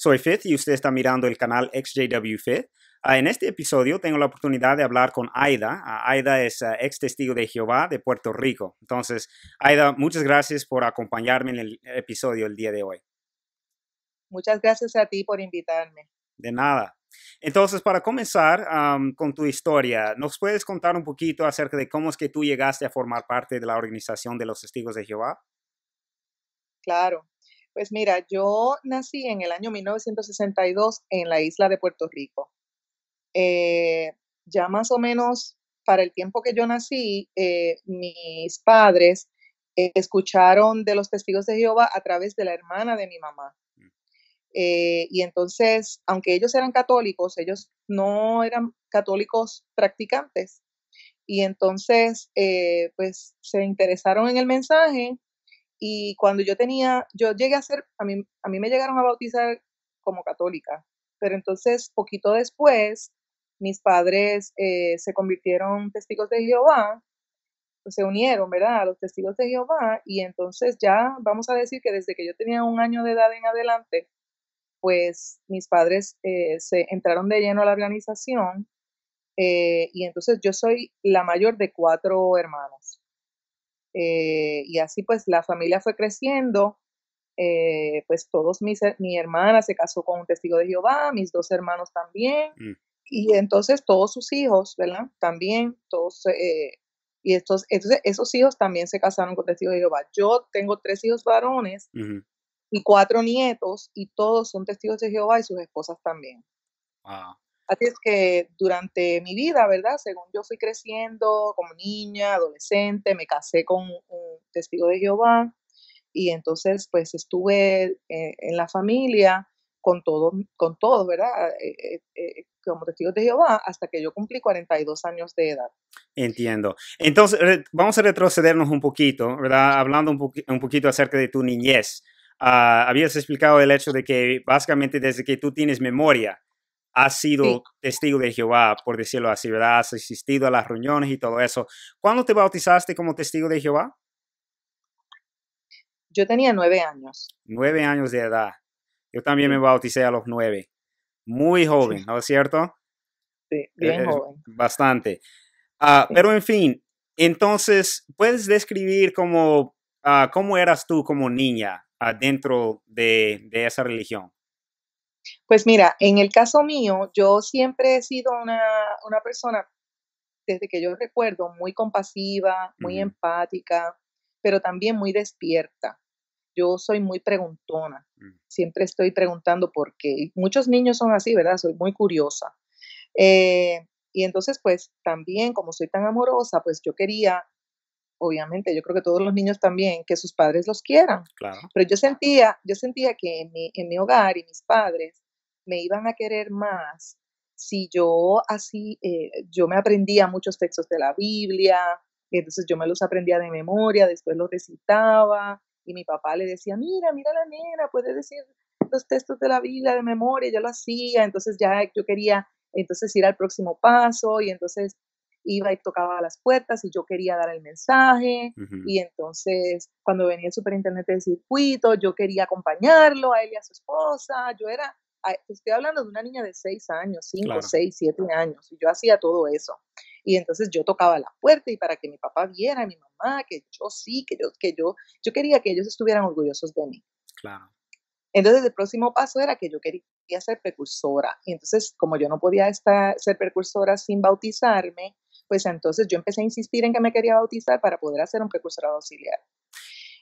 soy Fith y usted está mirando el canal XJW Fith. En este episodio tengo la oportunidad de hablar con Aida. Aida es ex testigo de Jehová de Puerto Rico. Entonces, Aida, muchas gracias por acompañarme en el episodio el día de hoy. Muchas gracias a ti por invitarme. De nada. Entonces, para comenzar con tu historia, ¿nos puedes contar un poquito acerca de cómo es que tú llegaste a formar parte de la organización de los Testigos de Jehová? Claro. Pues mira, yo nací en el año 1962 en la isla de Puerto Rico. Ya más o menos para el tiempo que yo nací, mis padres escucharon de los Testigos de Jehová a través de la hermana de mi mamá. Y entonces, aunque ellos eran católicos, ellos no eran católicos practicantes. Y entonces, pues se interesaron en el mensaje y cuando yo llegué a ser, a mí me llegaron a bautizar como católica, pero entonces poquito después mis padres se convirtieron testigos de Jehová, pues, se unieron, ¿verdad? A los testigos de Jehová y entonces ya vamos a decir que desde que yo tenía 1 año de edad en adelante, pues mis padres se entraron de lleno a la organización y entonces yo soy la mayor de 4 hermanos. Y así pues la familia fue creciendo, pues mi hermana se casó con un testigo de Jehová, mis 2 hermanos también, Mm. y entonces todos sus hijos, ¿verdad? También todos, y entonces esos hijos también se casaron con testigos de Jehová. Yo tengo 3 hijos varones Ujú. y 4 nietos, y todos son testigos de Jehová y sus esposas también. Wow. Así es que durante mi vida, ¿verdad? Según yo fui creciendo como niña, adolescente, me casé con un testigo de Jehová y entonces pues estuve en la familia con todos, ¿verdad? Como testigos de Jehová hasta que yo cumplí 42 años de edad. Entiendo. Entonces, vamos a retrocedernos un poquito, ¿verdad? Hablando un poquito acerca de tu niñez. Habías explicado el hecho de que básicamente desde que tú tienes memoria, has Sí, sido testigo de Jehová, por decirlo así, ¿verdad? Has asistido a las reuniones y todo eso. ¿Cuándo te bautizaste como testigo de Jehová? yo tenía 9 años. 9 años de edad. Yo también me Sí, bauticé a los 9. Muy sí, joven, ¿no es cierto? sí, bien joven. Bastante. Sí. Pero en fin, entonces, ¿puedes describir cómo eras tú como niña dentro de esa religión? Pues mira, en el caso mío, yo siempre he sido una persona desde que yo recuerdo, muy compasiva, muy Ujú. empática, pero también muy despierta. Yo soy muy preguntona, Mm. siempre estoy preguntando por qué. Y muchos niños son así, ¿verdad? Soy muy curiosa. Eh, y entonces, pues también, como soy tan amorosa, pues yo quería, obviamente, yo creo que todos los niños también, que sus padres los quieran. Claro. Pero yo sentía que en mi hogar y mis padres me iban a querer más si yo así, yo me aprendía muchos textos de la Biblia, y entonces yo me los aprendía de memoria, después los recitaba, y mi papá le decía, mira, mira la nena, puede decir los textos de la Biblia de memoria, y yo lo hacía, entonces ya yo quería entonces ir al próximo paso, y entonces iba y tocaba las puertas y yo quería dar el mensaje, Ujú. y entonces cuando venía el superintendente del circuito, yo quería acompañarlo a él y a su esposa, te estoy hablando de una niña de 6 años, 5, Claro. 6, 7 años, y yo hacía todo eso. Y entonces yo tocaba la puerta y para que mi papá viera, mi mamá, que yo sí, yo quería que ellos estuvieran orgullosos de mí. Claro. Entonces, el próximo paso era que yo quería ser precursora. Y entonces, como yo no podía ser precursora sin bautizarme, pues entonces yo empecé a insistir en que me quería bautizar para poder hacer un precursorado auxiliar.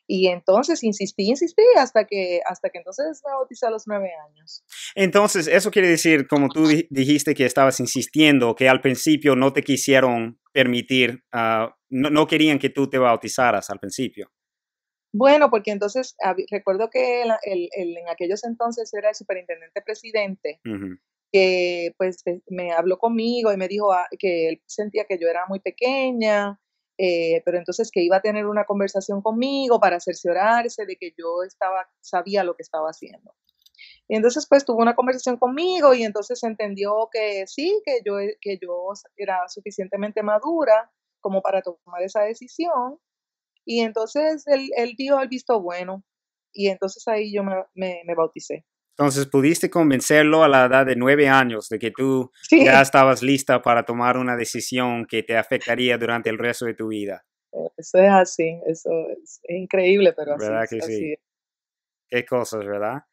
Y entonces insistí hasta que entonces me bauticé a los 9 años. Entonces, eso quiere decir, como tú dijiste que estabas insistiendo, que al principio no te quisieron permitir, no querían que tú te bautizaras al principio. Bueno, porque entonces recuerdo que en aquellos entonces era el superintendente presidente Ujú. que pues me habló conmigo y me dijo que él sentía que yo era muy pequeña, pero entonces que iba a tener una conversación conmigo para cerciorarse de que sabía lo que estaba haciendo. Y entonces pues tuvo una conversación conmigo y entonces entendió que sí, que yo era suficientemente madura como para tomar esa decisión y entonces él dio el visto bueno y entonces ahí yo me bauticé. Entonces, pudiste convencerlo a la edad de 9 años de que tú ya Sí, estabas lista para tomar una decisión que te afectaría durante el resto de tu vida, eso es así, eso es increíble, pero así, ¿verdad que sí? así es. Qué cosas, ¿verdad?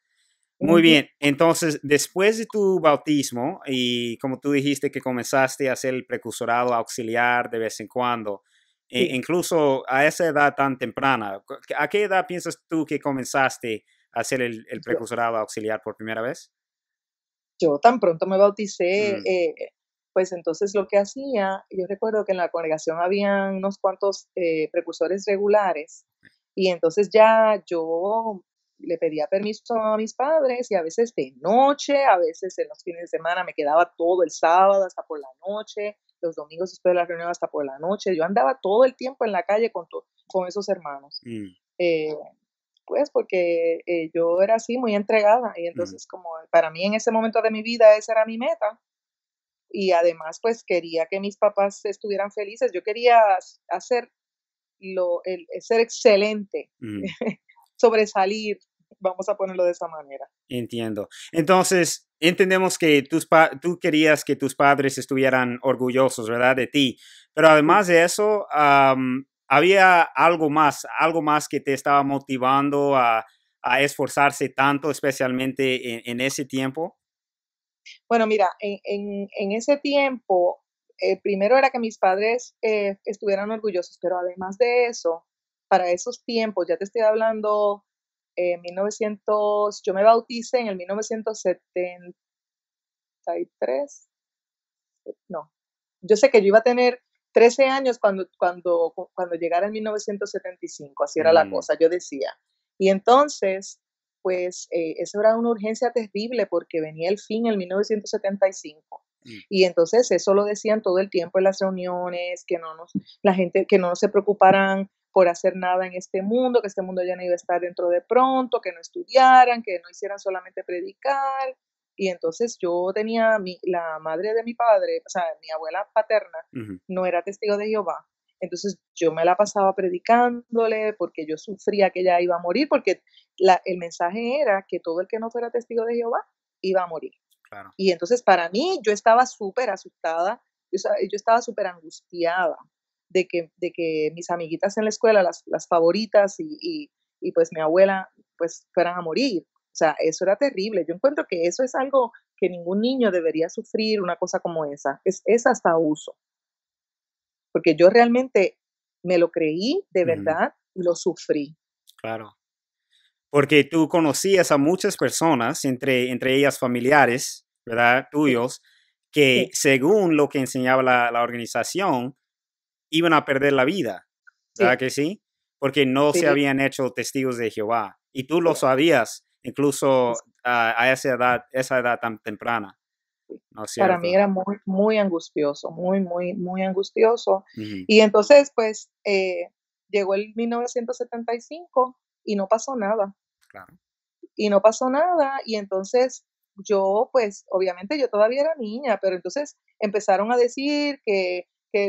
Muy Ujú, bien, entonces después de tu bautismo y como tú dijiste que comenzaste a hacer el precursorado auxiliar de vez en cuando, sí. incluso a esa edad tan temprana, ¿a qué edad piensas tú que comenzaste a hacer el Yo precursorado auxiliar por primera vez? yo tan pronto me bauticé, Mm, pues entonces lo que hacía, yo recuerdo que en la congregación habían unos cuantos, precursores regulares, y entonces ya yo le pedía permiso a mis padres, y a veces de noche, a veces en los fines de semana me quedaba todo el sábado hasta por la noche, los domingos después de la reunión hasta por la noche. Yo andaba todo el tiempo en la calle con esos hermanos. mm, Eh, pues, porque, yo era así muy entregada, y mm, entonces, como para mí en ese momento de mi vida esa era mi meta, y además, pues, quería que mis papás estuvieran felices. Yo quería hacer ser excelente, mm. sobresalir, vamos a ponerlo de esa manera. Entiendo. Entonces, entendemos que tú querías que tus padres estuvieran orgullosos, ¿verdad? De ti. Pero Sí. además de eso, había algo más que te estaba motivando a esforzarse tanto, especialmente en ese tiempo. Bueno, mira, en ese tiempo, primero era que mis padres, estuvieran orgullosos, pero además de eso, para esos tiempos, ya te estoy hablando, 1900, yo me bauticé en el 1973, no, yo sé que yo iba a tener 13 años cuando llegara el 1975, así era la Mm, cosa, yo decía. Y entonces, pues, eso era una urgencia terrible porque venía el fin en 1975. mm, Y entonces eso lo decían todo el tiempo en las reuniones, que no nos la gente que no se preocuparan por hacer nada en este mundo, que este mundo ya no iba a estar dentro de pronto, que no estudiaran, que no hicieran solamente predicar. Y entonces yo tenía la madre de mi padre, o sea, mi abuela paterna, ujú, no era testigo de Jehová. Entonces yo me la pasaba predicándole porque yo sufría que ella iba a morir, porque el mensaje era que todo el que no fuera testigo de Jehová iba a morir. claro. Y entonces para mí yo estaba súper asustada, yo estaba súper angustiada de que mis amiguitas en la escuela, las favoritas y pues mi abuela, pues fueran a morir. O sea, eso era terrible. Yo encuentro que eso es algo que ningún niño debería sufrir, una cosa como esa. Es hasta abuso, porque yo realmente me lo creí de Ujú, verdad y lo sufrí. claro. Porque tú conocías a muchas personas, entre ellas familiares, ¿verdad? Sí, Tuyos, que sí, según lo que enseñaba la organización, iban a perder la vida, ¿verdad sí, que sí? Porque no se sí, habían hecho testigos de Jehová. Y tú lo sí. sabías, incluso Es- a esa edad tan temprana, sí. ¿no es Para mí cierto? era muy, muy angustioso, muy, muy, muy angustioso. Ujú, Y entonces, pues, llegó el 1975 y no pasó nada. claro. Y no pasó nada, y entonces yo, pues, obviamente yo todavía era niña, pero entonces empezaron a decir que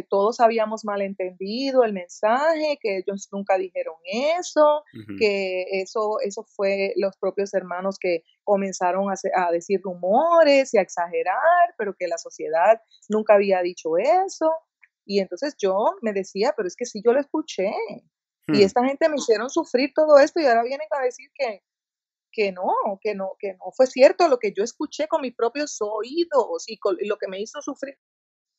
todos habíamos malentendido el mensaje, que ellos nunca dijeron eso, Ujú, que eso fue los propios hermanos que comenzaron a decir rumores y a exagerar, pero que la sociedad nunca había dicho eso. Y entonces yo me decía: "Pero es que sí, yo lo escuché, y hmm, esta gente me hicieron sufrir todo esto, y ahora vienen a decir que no fue cierto lo que yo escuché con mis propios oídos y lo que me hizo sufrir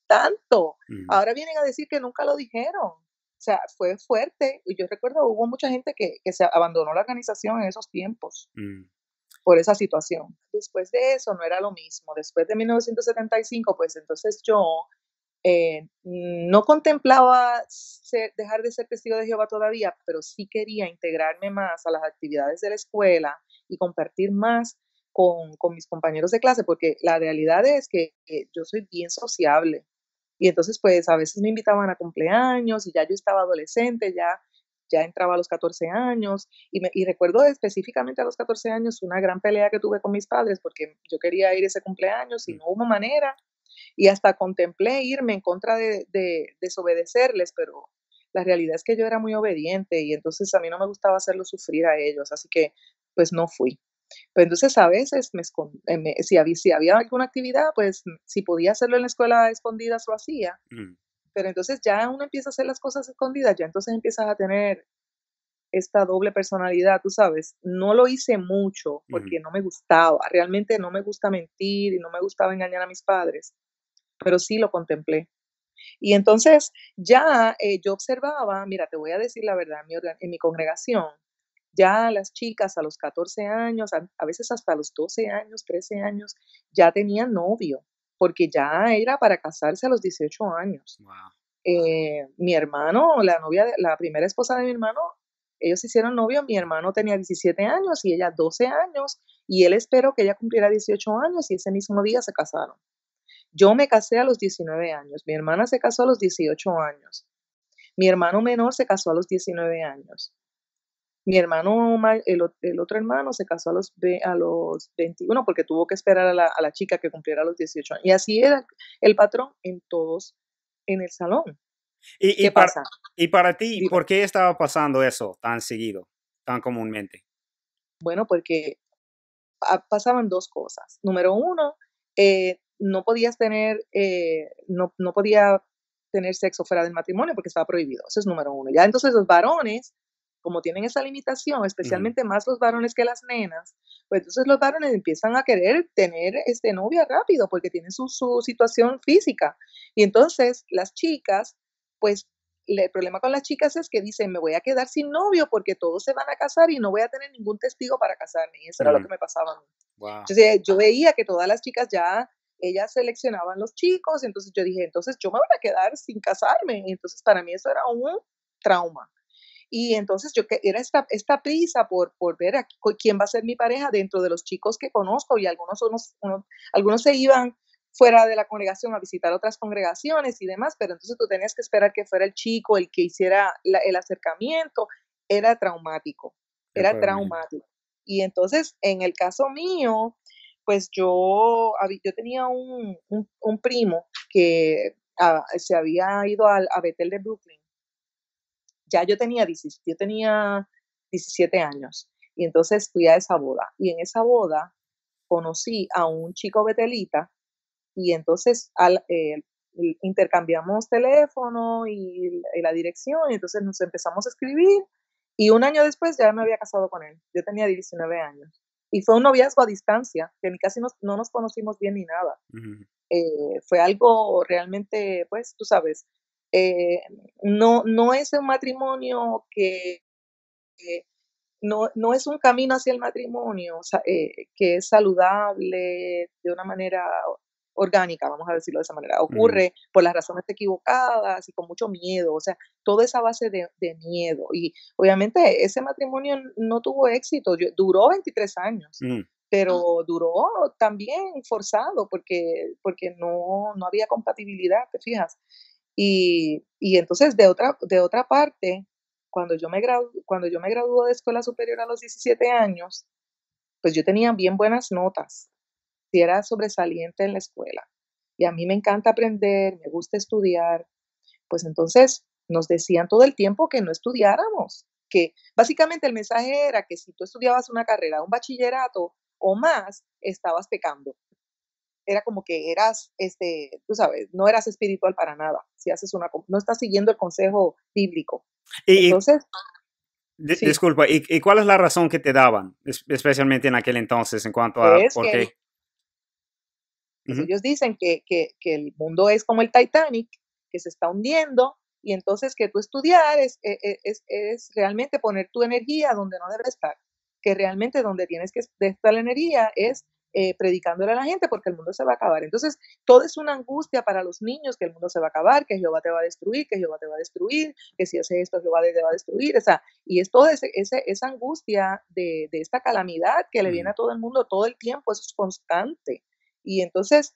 tanto. ujú, Ahora vienen a decir que nunca lo dijeron. O sea, fue fuerte. Y yo recuerdo, hubo mucha gente que se abandonó la organización en esos tiempos mm, por esa situación. Después de eso no era lo mismo. Después de 1975, pues entonces yo no contemplaba dejar de ser testigo de Jehová todavía, pero sí quería integrarme más a las actividades de la escuela y compartir más con mis compañeros de clase, porque la realidad es que yo soy bien sociable. Y entonces, pues a veces me invitaban a cumpleaños y ya yo estaba adolescente, ya entraba a los 14 años. Y recuerdo específicamente a los 14 años una gran pelea que tuve con mis padres porque yo quería ir a ese cumpleaños y mm, no hubo manera, y hasta contemplé irme en contra de desobedecerles, pero la realidad es que yo era muy obediente y entonces a mí no me gustaba hacerlos sufrir a ellos, así que, pues, no fui. Pues entonces a veces si había alguna actividad, pues si podía hacerlo en la escuela a escondidas lo hacía, Mm, pero entonces ya uno empieza a hacer las cosas escondidas, ya entonces empiezas a tener esta doble personalidad, tú sabes. No lo hice mucho ujú. porque no me gustaba, realmente no me gusta mentir y no me gustaba engañar a mis padres, pero sí lo contemplé. Y entonces ya yo observaba, mira, te voy a decir la verdad, en mi congregación, ya las chicas a los 14 años, a veces hasta los 12 años, 13 años, ya tenían novio, porque ya era para casarse a los 18 años. Wow. Mi hermano, la primera esposa de mi hermano, ellos se hicieron novios, mi hermano tenía 17 años y ella 12 años, y él esperó que ella cumpliera 18 años y ese mismo día se casaron. Yo me casé a los 19 años, mi hermana se casó a los 18 años, mi hermano menor se casó a los 19 años, mi hermano el otro hermano se casó a los 21 porque tuvo que esperar a la chica que cumpliera los 18 años. Y así era el patrón en todos en el salón. Y, y, ¿Qué para, pasa? y para ti, Dime. ¿por qué estaba pasando eso tan seguido, tan comúnmente? Bueno, porque pasaban 2 cosas. Número uno, no podía tener sexo fuera del matrimonio porque estaba prohibido. Eso es número uno. Ya entonces los varones, como tienen esa limitación, Ujú, especialmente más los varones que las nenas, pues entonces los varones empiezan a querer tener, novia rápido porque tienen su situación física. Y entonces las chicas, pues el problema con las chicas es que dicen: "Me voy a quedar sin novio porque todos se van a casar y no voy a tener ningún testigo para casarme", y eso era lo ujú. que me pasaba a mí. Wow. Entonces, yo veía que todas las chicas ya, ellas seleccionaban los chicos, entonces yo dije: "Entonces yo me voy a quedar sin casarme", y entonces para mí eso era un trauma. Y entonces yo que era esta prisa por ver quién va a ser mi pareja dentro de los chicos que conozco, y algunos se iban fuera de la congregación a visitar otras congregaciones y demás, pero entonces tú tenías que esperar que fuera el chico el que hiciera el acercamiento. Era traumático, Me era puedo imaginar. traumático. Y entonces, en el caso mío, pues yo tenía un primo que se había ido a Bethel de Brooklyn. Ya yo tenía 17 años, y entonces fui a esa boda, y en esa boda conocí a un chico betelita, y entonces intercambiamos teléfono y la dirección, y entonces nos empezamos a escribir, y un año después ya me había casado con él. Yo tenía 19 años. Y fue un noviazgo a distancia, que ni casi no nos conocimos bien ni nada. Ujú. Fue algo realmente, pues, tú sabes, eh, no es un matrimonio que no es un camino hacia el matrimonio, que es saludable de una manera orgánica, vamos a decirlo de esa manera. Ujú. Ocurre por las razones equivocadas y con mucho miedo, o sea, toda esa base de miedo. Y obviamente ese matrimonio no tuvo éxito, duró 23 años, Mm. pero duró también forzado porque no había compatibilidad, ¿te fijas? Y entonces de otra parte, cuando yo me gradué de escuela superior a los 17 años, pues yo tenía bien buenas notas, sí era sobresaliente en la escuela. Y a mí me encanta aprender, me gusta estudiar, pues entonces nos decían todo el tiempo que no estudiáramos, que básicamente el mensaje era que si tú estudiabas una carrera, un bachillerato o más, estabas pecando. Era como que eras, tú sabes, no eras espiritual para nada, si haces no estás siguiendo el consejo bíblico. Y Entonces, sí, disculpa, ¿y cuál es la razón que te daban, especialmente en aquel entonces, en cuanto a es por que qué? pues Ujú. ellos dicen que el mundo es como el Titanic, que se está hundiendo, y entonces que tú estudiar es realmente poner tu energía donde no debe estar, que realmente donde tienes que estar la energía es predicándole a la gente porque el mundo se va a acabar. Entonces, todo es una angustia para los niños, que el mundo se va a acabar, que Jehová te va a destruir, que Jehová te va a destruir, que si haces esto, Jehová te va a destruir. O sea, y es toda esa angustia de esta calamidad que le viene Ujú. a todo el mundo todo el tiempo, eso es constante. Y entonces,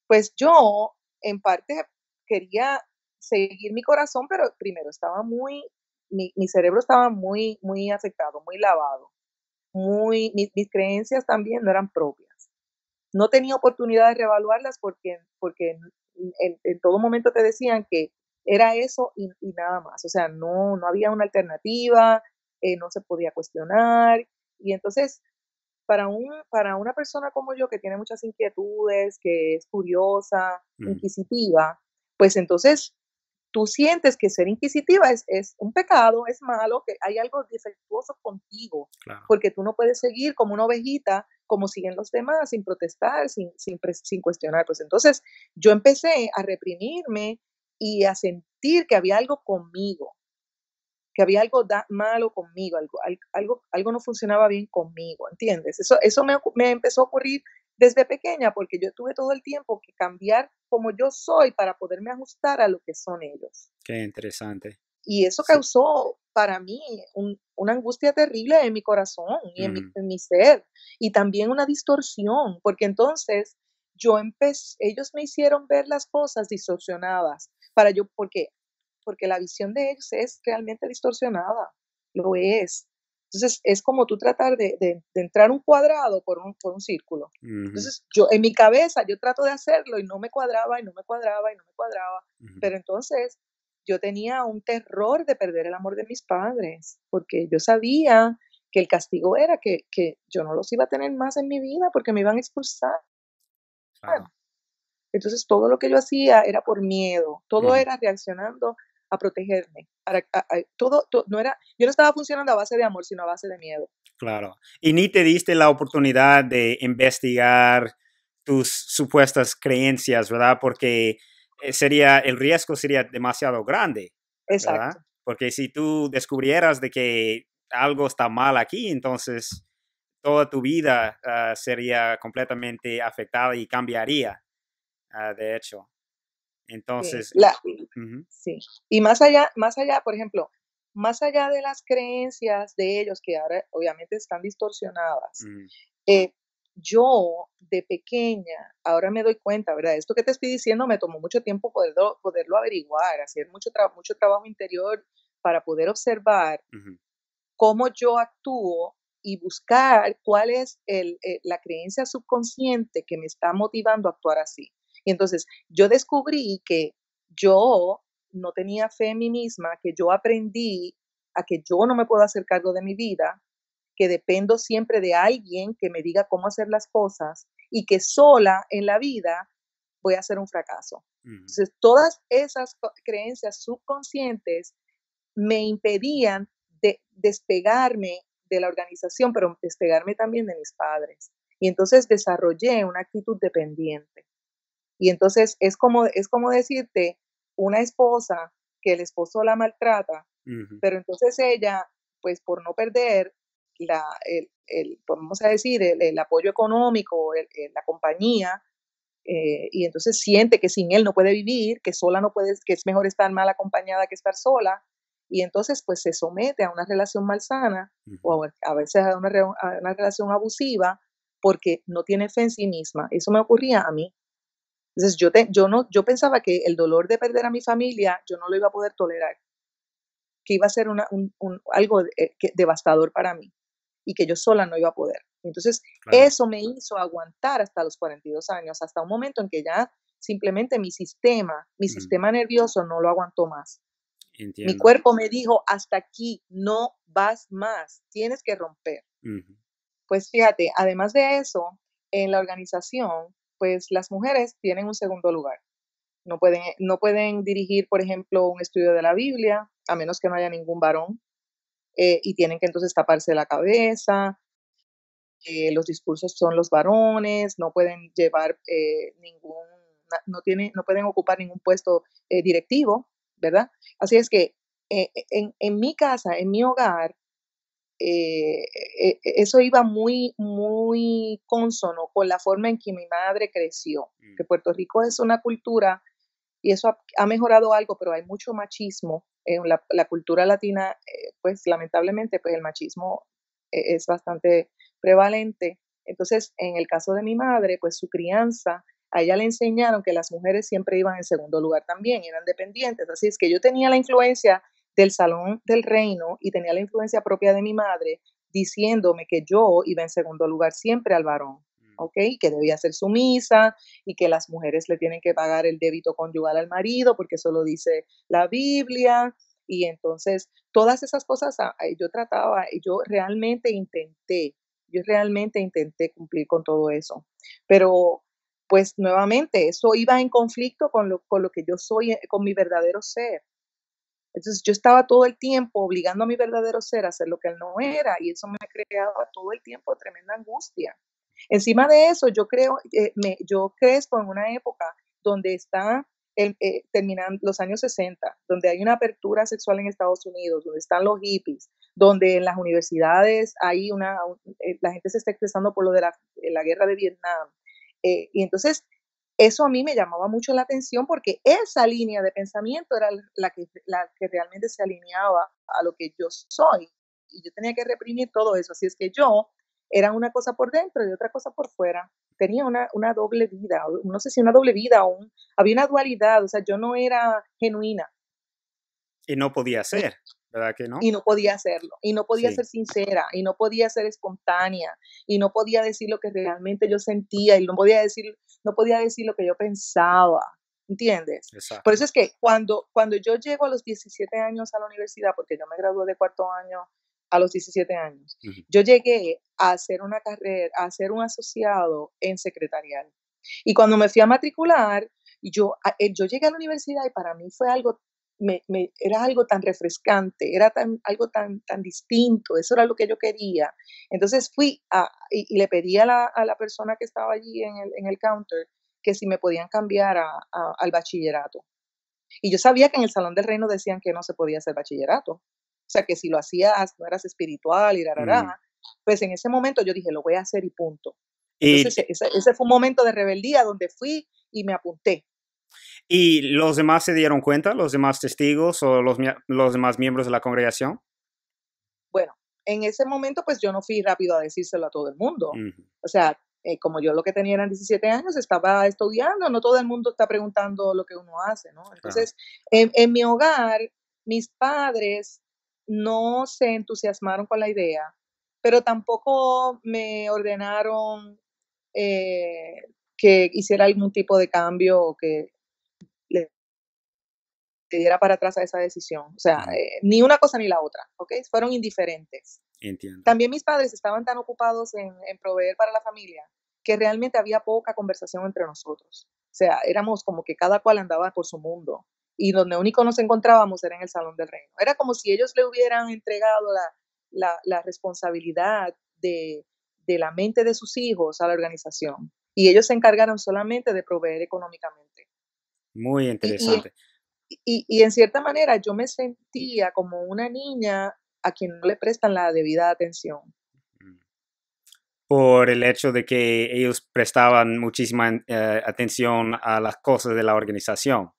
pues yo en parte quería seguir mi corazón, pero primero estaba mi cerebro estaba muy afectado, muy lavado, mis creencias también no eran propias. No tenía oportunidad de reevaluarlas porque en todo momento te decían que era eso y nada más. O sea, no había una alternativa, no se podía cuestionar. Y entonces para una persona como yo que tiene muchas inquietudes, que es curiosa, Ujú, inquisitiva, pues entonces tú sientes que ser inquisitiva es un pecado, es malo, que hay algo defectuoso contigo, claro. porque tú no puedes seguir como una ovejita, como siguen los demás, sin protestar, sin cuestionar. Pues entonces yo empecé a reprimirme y a sentir que había algo conmigo, que había algo malo conmigo, algo no funcionaba bien conmigo, ¿entiendes? Eso me empezó a ocurrir desde pequeña porque yo tuve todo el tiempo que cambiar como yo soy para poderme ajustar a lo que son ellos. Qué interesante. Y eso Sí. causó para mí una angustia terrible en mi corazón y Ujú, en mi ser, y también una distorsión, porque entonces ellos me hicieron ver las cosas distorsionadas, porque la visión de ellos es realmente distorsionada, lo es. Entonces, es como tú tratar de entrar un cuadrado por un círculo. ujú, Entonces, yo en mi cabeza, yo trato de hacerlo y no me cuadraba, y no me cuadraba, y no me cuadraba, ujú. pero entonces yo tenía un terror de perder el amor de mis padres, porque yo sabía que el castigo era que yo no los iba a tener más en mi vida porque me iban a expulsar. Claro. Entonces, todo lo que yo hacía era por miedo, todo Ujú, era reaccionando a protegerme, para no era yo no estaba funcionando a base de amor, sino a base de miedo. claro. Y ni te diste la oportunidad de investigar tus supuestas creencias, ¿verdad? Porque el riesgo sería demasiado grande, ¿verdad? Exacto. Porque si tú descubrieras de que algo está mal aquí, entonces toda tu vida sería completamente afectada y cambiaría, de hecho. Sí, Entonces, ujú, sí. Y más allá, por ejemplo, más allá de las creencias de ellos, que ahora obviamente están distorsionadas, ujú, eh, yo de pequeña, ahora me doy cuenta, ¿verdad? Esto que te estoy diciendo me tomó mucho tiempo poderlo averiguar, hacer mucho trabajo interior para poder observar ujú, cómo yo actúo y buscar cuál es la creencia subconsciente que me está motivando a actuar así. Y entonces yo descubrí que yo no tenía fe en mí misma, que yo aprendí a que yo no me puedo hacer cargo de mi vida, que dependo siempre de alguien que me diga cómo hacer las cosas y que sola en la vida voy a ser un fracaso. ujú, Entonces, todas esas creencias subconscientes me impedían despegarme de la organización, pero despegarme también de mis padres. Y entonces desarrollé una actitud dependiente. Y entonces es como decirte una esposa que el esposo la maltrata, ujú, pero entonces ella, pues por no perder vamos a decir, el apoyo económico, la compañía, y entonces siente que sin él no puede vivir, que sola no puede, que es mejor estar mal acompañada que estar sola, y entonces pues se somete a una relación malsana ujú. o a veces a una relación abusiva porque no tiene fe en sí misma. Eso me ocurría a mí. Entonces yo pensaba que el dolor de perder a mi familia yo no lo iba a poder tolerar, que iba a ser algo devastador para mí y que yo sola no iba a poder. Entonces, Claro. eso me hizo aguantar hasta los 42 años, hasta un momento en que ya simplemente mi Ujú, sistema nervioso no lo aguantó más. Mi entiendo. cuerpo me dijo, hasta aquí, no vas más, tienes que romper. Ujú, Pues fíjate, además de eso, en la organización, pues las mujeres tienen un segundo lugar. No pueden dirigir, por ejemplo, un estudio de la Biblia, a menos que no haya ningún varón, y tienen que entonces taparse la cabeza, los discursos son los varones, no pueden llevar no pueden ocupar ningún puesto directivo, ¿verdad? Así es que en mi casa, en mi hogar, eso iba muy, muy consono con la forma en que mi madre creció, que mm, Puerto Rico es una cultura y eso ha mejorado algo, pero hay mucho machismo en la cultura latina, pues lamentablemente, pues el machismo es bastante prevalente. Entonces, en el caso de mi madre, pues su crianza, a ella le enseñaron que las mujeres siempre iban en segundo lugar también, eran dependientes. Así es que yo tenía la influencia del salón del reino y tenía la influencia propia de mi madre diciéndome que yo iba en segundo lugar siempre al varón, mm, ¿ok? Que debía ser sumisa, y que las mujeres le tienen que pagar el débito conyugal al marido, porque eso lo dice la Biblia. Y entonces, todas esas cosas yo trataba, y yo realmente intenté. Yo realmente intenté cumplir con todo eso, pero, pues, nuevamente, eso iba en conflicto con lo que yo soy, con mi verdadero ser. Entonces, yo estaba todo el tiempo obligando a mi verdadero ser a hacer lo que él no era, y eso me creaba todo el tiempo tremenda angustia. Encima de eso, yo crezco en una época donde está terminan los años 60, donde hay una apertura sexual en Estados Unidos, donde están los hippies, donde en las universidades hay la gente se está expresando por lo de la guerra de Vietnam. Y entonces, eso a mí me llamaba mucho la atención porque esa línea de pensamiento era la que realmente se alineaba a lo que yo soy. Y yo tenía que reprimir todo eso. Así es que yo era una cosa por dentro y otra cosa por fuera. Tenía una doble vida, no sé si una doble vida había una dualidad, o sea, yo no era genuina. Y no podía ser, ¿verdad que no? Y no podía hacerlo, y no podía Sí, ser sincera, y no podía ser espontánea, y no podía decir lo que realmente yo sentía, y no podía decir lo que yo pensaba, ¿entiendes? Por exacto. eso es que cuando yo llego a los 17 años a la universidad, porque yo me gradué de cuarto año a los 17 años, Ujú. yo llegué a hacer una carrera, a hacer un asociado en secretarial. Y cuando me fui a matricular, yo llegué a la universidad y para mí fue algo era algo tan refrescante, era algo tan distinto, eso era lo que yo quería. Entonces y le pedí a la persona que estaba allí en el counter que si me podían cambiar al bachillerato. Y yo sabía que en el Salón del Reino decían que no se podía hacer bachillerato. O sea, que si lo hacías no eras espiritual y Mm. rarará. Pues en ese momento yo dije, lo voy a hacer y punto. Y, Entonces ese fue un momento de rebeldía donde fui y me apunté. ¿Y los demás se dieron cuenta, los demás testigos o los demás miembros de la congregación? Bueno, en ese momento, pues, yo no fui rápido a decírselo a todo el mundo. Ujú, O sea, como yo lo que tenía eran 17 años, estaba estudiando, no todo el mundo está preguntando lo que uno hace, ¿no? claro. Entonces, en mi hogar, mis padres no se entusiasmaron con la idea, pero tampoco me ordenaron, que hiciera algún tipo de cambio o que le diera para atrás a esa decisión. O sea, Ujú, ni una cosa ni la otra, ¿ok? Fueron indiferentes. entiendo. También mis padres estaban tan ocupados en proveer para la familia, que realmente había poca conversación entre nosotros. O sea, éramos como que cada cual andaba por su mundo, y donde único nos encontrábamos era en el Salón del Reino. Era como si ellos le hubieran entregado la responsabilidad de la mente de sus hijos a la organización, y ellos se encargaron solamente de proveer económicamente. Muy Y y interesante. y en cierta manera yo me sentía como una niña a quien no le prestan la debida atención. Mm. Por el hecho de que ellos prestaban muchísima atención a las cosas de la organización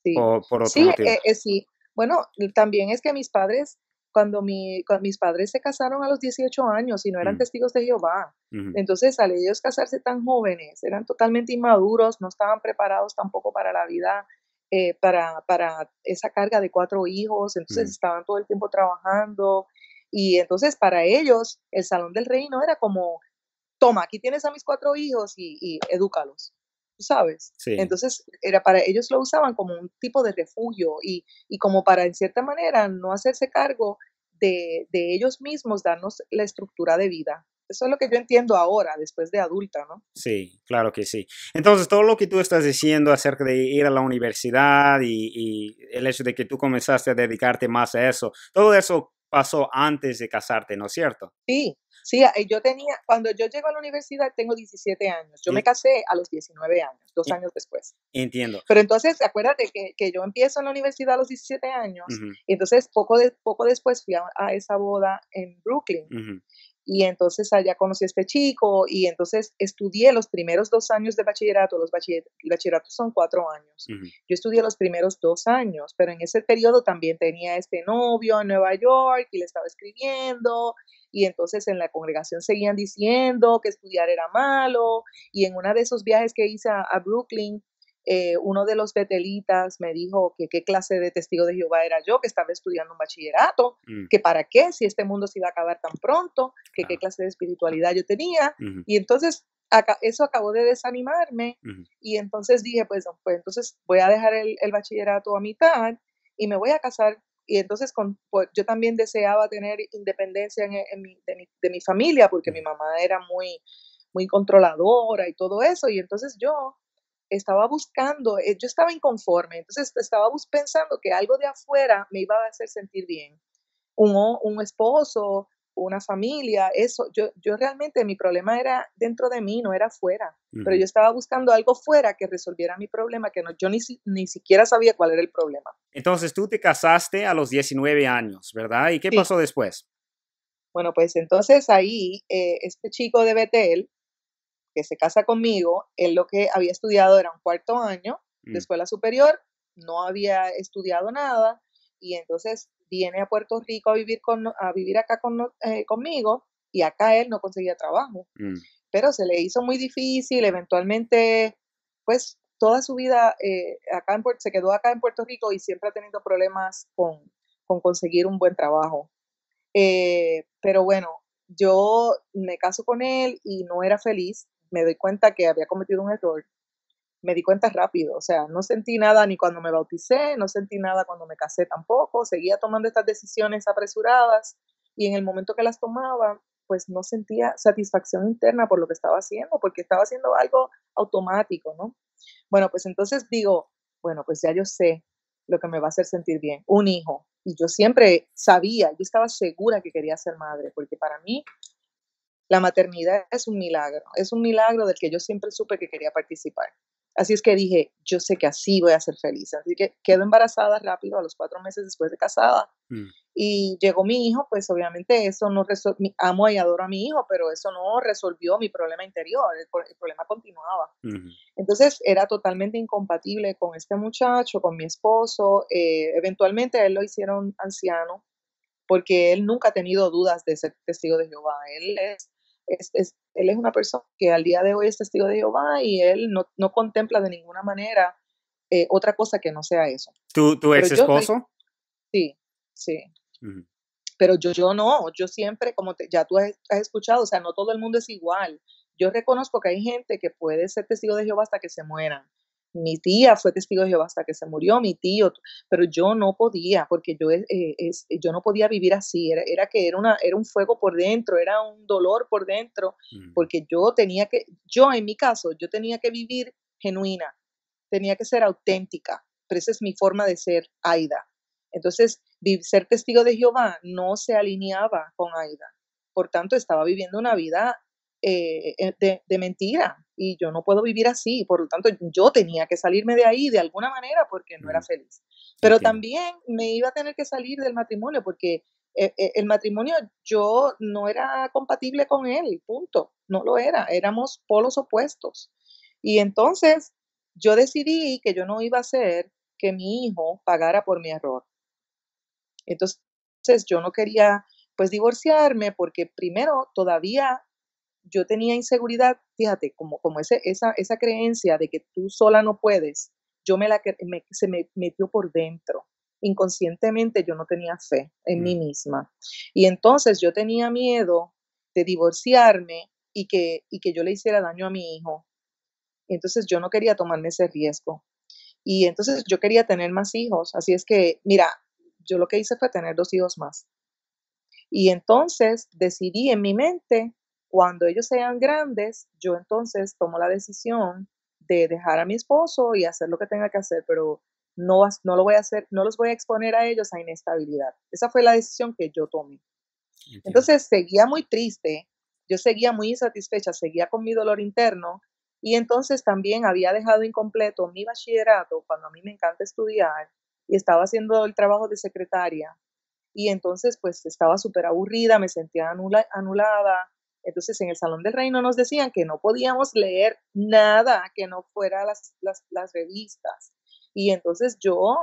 Sí, o por otro sí, motivo. sí. Bueno, también es que mis padres, cuando mis padres se casaron a los 18 años y no eran Mm, testigos de Jehová. ujú, Entonces, al ellos casarse tan jóvenes, eran totalmente inmaduros, no estaban preparados tampoco para la vida, para esa carga de 4 hijos, entonces ujú. estaban todo el tiempo trabajando. Y entonces, para ellos, el Salón del Reino era como: "Toma, aquí tienes a mis 4 hijos y edúcalos", ¿tú sabes? Sí. Entonces, ellos lo usaban como un tipo de refugio y como para, en cierta manera, no hacerse cargo de ellos mismos, darnos la estructura de vida. Eso es lo que yo entiendo ahora, después de adulta, ¿no? Sí, claro que sí. Entonces, todo lo que tú estás diciendo acerca de ir a la universidad y el hecho de que tú comenzaste a dedicarte más a eso, todo eso pasó antes de casarte, ¿no es cierto? Sí, sí, cuando yo llego a la universidad tengo 17 años. Yo me Y- casé a los 19 años, 2 y- años después. entiendo. Pero entonces, acuérdate que yo empiezo en la universidad a los 17 años, Ujú, y entonces poco después fui a esa boda en Brooklyn, ujú, y entonces allá conocí a este chico, y entonces estudié los primeros 2 años de bachillerato. El bachillerato son 4 años. ujú. Yo estudié los primeros 2 años, pero en ese periodo también tenía este novio en Nueva York y le estaba escribiendo, y entonces en la congregación seguían diciendo que estudiar era malo, y en uno de esos viajes que hice a Brooklyn, uno de los betelitas me dijo que qué clase de testigo de Jehová era yo, que estaba estudiando un bachillerato, Mm, que para qué, si este mundo se iba a acabar tan pronto, que qué claro. clase de espiritualidad yo tenía. Ujú, Y entonces eso acabó de desanimarme, ujú, y entonces dije, pues, no, pues entonces voy a dejar el bachillerato a mitad y me voy a casar y entonces pues, yo también deseaba tener independencia de mi familia, porque mi mamá era muy controladora y todo eso, y entonces yo estaba buscando, yo estaba inconforme, entonces estaba pensando que algo de afuera me iba a hacer sentir bien, un esposo, una familia, eso, yo realmente mi problema era dentro de mí, no era afuera, pero yo estaba buscando algo fuera que resolviera mi problema, que no, yo ni siquiera sabía cuál era el problema. Entonces tú te casaste a los 19 años, ¿verdad? ¿Y qué Sí, pasó después? bueno, pues entonces ahí, este chico de Betel, que se casa conmigo, él lo que había estudiado era un cuarto año de Mm, escuela superior, no había estudiado nada, y entonces viene a Puerto Rico a vivir acá conmigo, y acá él no conseguía trabajo. mm, Pero se le hizo muy difícil, eventualmente, pues toda su vida se quedó acá en Puerto Rico y siempre ha tenido problemas con conseguir un buen trabajo. Pero bueno, yo me caso con él y no era feliz, me doy cuenta que había cometido un error, me di cuenta rápido, o sea, no sentí nada ni cuando me bauticé, no sentí nada cuando me casé tampoco, seguía tomando estas decisiones apresuradas y en el momento que las tomaba, pues no sentía satisfacción interna por lo que estaba haciendo, porque estaba haciendo algo automático, ¿no? Bueno, pues entonces digo, bueno, pues ya yo sé lo que me va a hacer sentir bien, un hijo. Y yo siempre sabía, yo estaba segura que quería ser madre, porque para mí la maternidad es un milagro del que yo siempre supe que quería participar. Así es que dije, yo sé que así voy a ser feliz. Así que quedo embarazada rápido a los 4 meses después de casada mm, y llegó mi hijo, pues obviamente eso no amo y adoro a mi hijo, pero eso no resolvió mi problema interior, el problema continuaba. ujú. Entonces era totalmente incompatible con este muchacho, con mi esposo. Eventualmente a él lo hicieron anciano porque él nunca ha tenido dudas de ser testigo de Jehová. Él es una persona que al día de hoy es testigo de Jehová y él no contempla de ninguna manera otra cosa que no sea eso. ¿Tu Pero ex yo soy, esposo? sí, sí. Ujú, Pero yo no, yo siempre, ya tú has escuchado, o sea, no todo el mundo es igual. Yo reconozco que hay gente que puede ser testigo de Jehová hasta que se mueran. Mi tía fue testigo de Jehová hasta que se murió, mi tío, pero yo no podía, porque yo no podía vivir así. Era un fuego por dentro, era un dolor por dentro, ujú. porque yo en mi caso, yo tenía que vivir genuina, tenía que ser auténtica, pero esa es mi forma de ser, Aida. Entonces, ser testigo de Jehová no se alineaba con Aida. Por tanto, estaba viviendo una vida de mentira y yo no puedo vivir así. Por lo tanto, yo tenía que salirme de ahí de alguna manera porque no era Ujú, feliz. Pero entiendo. también me iba a tener que salir del matrimonio porque el matrimonio yo no era compatible con él, punto. No lo era. Éramos polos opuestos. Y entonces yo decidí que yo no iba a hacer que mi hijo pagara por mi error. Entonces, yo no quería, pues, divorciarme porque primero todavía yo tenía inseguridad, fíjate, como esa creencia de que tú sola no puedes, yo me la cre me se me metió por dentro. Inconscientemente yo no tenía fe en mí Mm, misma. Y entonces yo tenía miedo de divorciarme y que yo le hiciera daño a mi hijo. Entonces yo no quería tomarme ese riesgo. Y entonces yo quería tener más hijos, así es que, mira, yo lo que hice fue tener 2 hijos más. Y entonces decidí en mi mente, cuando ellos sean grandes, yo entonces tomo la decisión de dejar a mi esposo y hacer lo que tenga que hacer, pero no lo voy a hacer, no los voy a exponer a ellos a inestabilidad. Esa fue la decisión que yo tomé. entiendo. Entonces seguía muy triste, yo seguía muy insatisfecha, seguía con mi dolor interno y entonces también había dejado incompleto mi bachillerato cuando a mí me encanta estudiar y estaba haciendo el trabajo de secretaria y entonces pues estaba súper aburrida, me sentía anulada. Entonces en el Salón del Reino nos decían que no podíamos leer nada que no fuera las revistas. Y entonces yo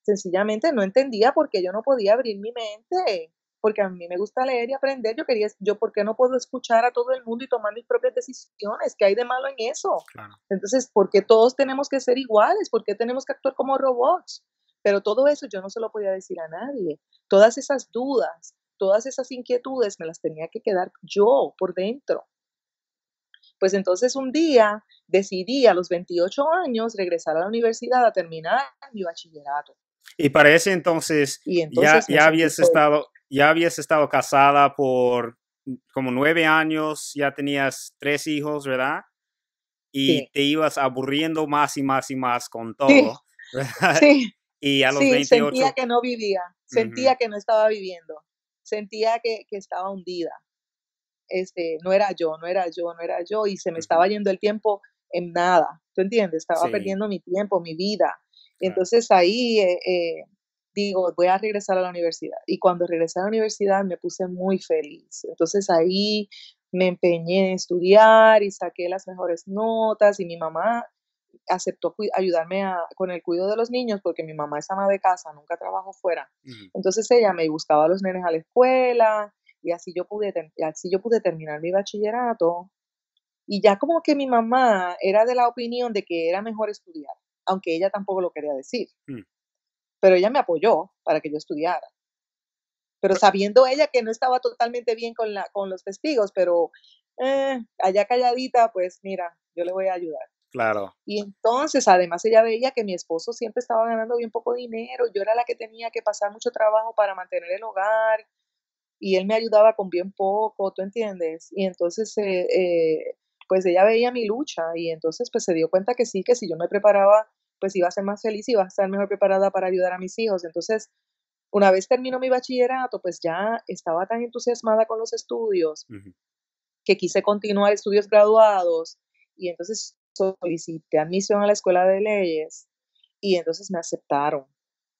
sencillamente no entendía por qué yo no podía abrir mi mente, porque a mí me gusta leer y aprender. Yo, ¿por qué no puedo escuchar a todo el mundo y tomar mis propias decisiones? ¿Qué hay de malo en eso? Claro. Entonces, ¿por qué todos tenemos que ser iguales? ¿Por qué tenemos que actuar como robots? Pero todo eso yo no se lo podía decir a nadie. Todas esas dudas, todas esas inquietudes me las tenía que quedar yo por dentro. Pues entonces un día decidí a los 28 años regresar a la universidad a terminar mi bachillerato. Y para ese entonces Y entonces me sentí feliz. ya habías estado casada por como 9 años, ya tenías 3 hijos, ¿verdad? Y Sí, te ibas aburriendo más y más y más con sí, todo, ¿verdad? sí, Y a los sí, sentía 28, que no vivía, ujú, sentía que no estaba viviendo, sentía que estaba hundida. No era yo, no era yo, no era yo, y se me ujú, estaba yendo el tiempo en nada, ¿tú entiendes? Estaba sí, perdiendo mi tiempo, mi vida. claro, Entonces ahí digo, voy a regresar a la universidad. Y cuando regresé a la universidad me puse muy feliz. Entonces ahí me empeñé en estudiar y saqué las mejores notas y mi mamá aceptó ayudarme con el cuidado de los niños porque mi mamá es ama de casa, nunca trabajó fuera. ujú, Entonces ella me buscaba a los nenes a la escuela y así yo pude terminar mi bachillerato. Y ya como que mi mamá era de la opinión de que era mejor estudiar, aunque ella tampoco lo quería decir, mm. pero ella me apoyó para que yo estudiara. Pero sabiendo ella que no estaba totalmente bien con los testigos, pero allá calladita, pues mira, yo le voy a ayudar. Claro, Y entonces, además, ella veía que mi esposo siempre estaba ganando bien poco dinero, yo era la que tenía que pasar mucho trabajo para mantener el hogar, y él me ayudaba con bien poco, ¿tú entiendes? Y entonces, pues ella veía mi lucha, y entonces, pues se dio cuenta que sí, que si yo me preparaba, pues iba a ser más feliz, y iba a estar mejor preparada para ayudar a mis hijos. Entonces, una vez terminó mi bachillerato, pues ya estaba tan entusiasmada con los estudios ujú, que quise continuar estudios graduados y entonces solicité admisión a la escuela de leyes y entonces me aceptaron.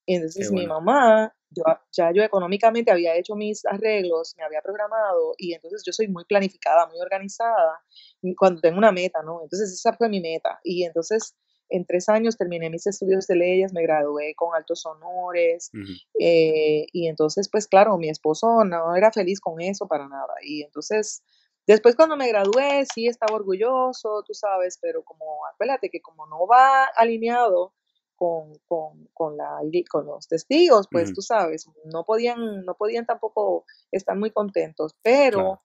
Y qué entonces mi bueno, mamá, yo económicamente había hecho mis arreglos, me había programado y entonces yo soy muy planificada, muy organizada y cuando tengo una meta, ¿no? Entonces esa fue mi meta. Y entonces en 3 años terminé mis estudios de leyes, me gradué con altos honores ujú, y entonces pues claro, mi esposo no era feliz con eso para nada. Y entonces después cuando me gradué sí estaba orgulloso, tú sabes, pero como acuérdate que como no va alineado con los testigos, pues, ujú, tú sabes, no podían tampoco estar muy contentos, pero claro,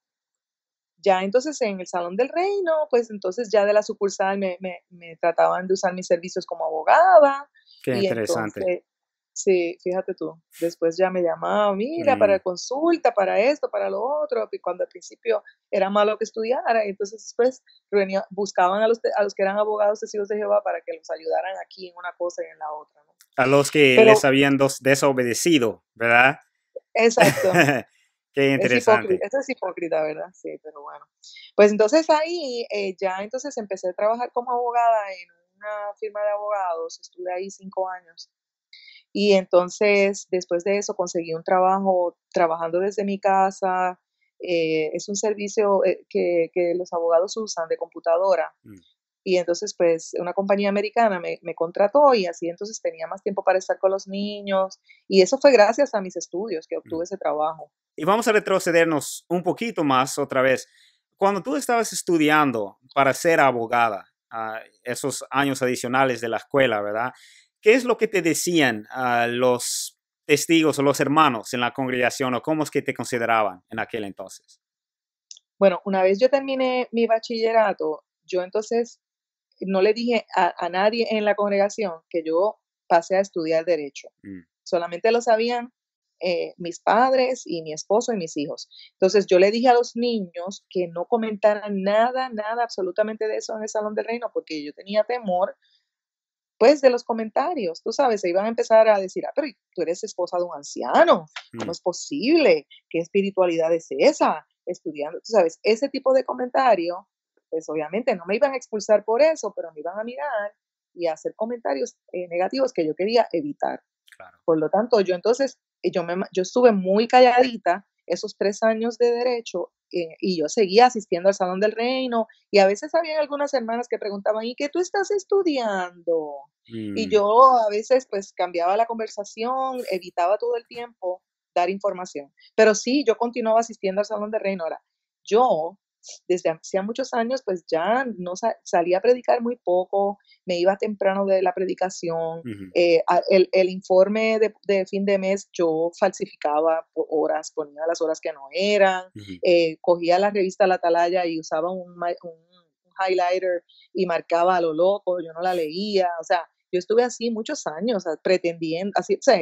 ya entonces en el Salón del Reino, pues, entonces ya de la sucursal me trataban de usar mis servicios como abogada, qué y interesante. entonces sí, fíjate tú, después ya me llamaban: "Mira, Mm. para consulta, para esto, para lo otro", y cuando al principio era malo que estudiara, entonces después buscaban a los que eran abogados testigos de Jehová para que los ayudaran aquí en una cosa y en la otra, ¿no? A los que les Pero habían desobedecido, ¿verdad? exacto, Qué interesante. eso es hipócrita, ¿verdad? Sí, pero bueno. Pues entonces ahí, ya entonces empecé a trabajar como abogada en una firma de abogados, estuve ahí 5 años. Y entonces, después de eso, conseguí un trabajo trabajando desde mi casa. Es un servicio, que los abogados usan de computadora. Mm, Y entonces, pues, una compañía americana me contrató y así entonces tenía más tiempo para estar con los niños. Y eso fue gracias a mis estudios que mm. obtuve ese trabajo. Y vamos a retrocedernos un poquito más otra vez. Cuando tú estabas estudiando para ser abogada, esos años adicionales de la escuela, ¿verdad? ¿Qué es lo que te decían los testigos o los hermanos en la congregación o cómo es que te consideraban en aquel entonces? Bueno, una vez yo terminé mi bachillerato, yo entonces no le dije a nadie en la congregación que yo pasé a estudiar derecho. Mm, Solamente lo sabían mis padres y mi esposo y mis hijos. Entonces yo le dije a los niños que no comentaran nada, nada absolutamente de eso en el Salón del Reino, porque yo tenía temor, pues, de los comentarios. Tú sabes, se iban a empezar a decir, pero tú eres esposa de un anciano, ¿cómo mm, es posible? ¿Qué espiritualidad es esa? Estudiando, tú sabes, ese tipo de comentario, pues obviamente no me iban a expulsar por eso, pero me iban a mirar y a hacer comentarios negativos que yo quería evitar. claro. Por lo tanto, yo entonces, yo estuve muy calladita esos 3 años de derecho, y yo seguía asistiendo al Salón del Reino, y a veces habían algunas hermanas que preguntaban: "¿Y qué tú estás estudiando?". Y Mm, yo a veces, pues, cambiaba la conversación, evitaba todo el tiempo dar información. Pero sí, yo continuaba asistiendo al Salón del Reino. Ahora, yo, desde hacía muchos años, pues, ya no salía a predicar muy poco, me iba temprano de la predicación, ujú, el informe de fin de mes yo falsificaba horas, ponía las horas que no eran, ujú, cogía la revista La Atalaya y usaba un highlighter y marcaba a lo loco, yo no la leía, o sea, Yo estuve así muchos años, pretendiendo, así, o sea,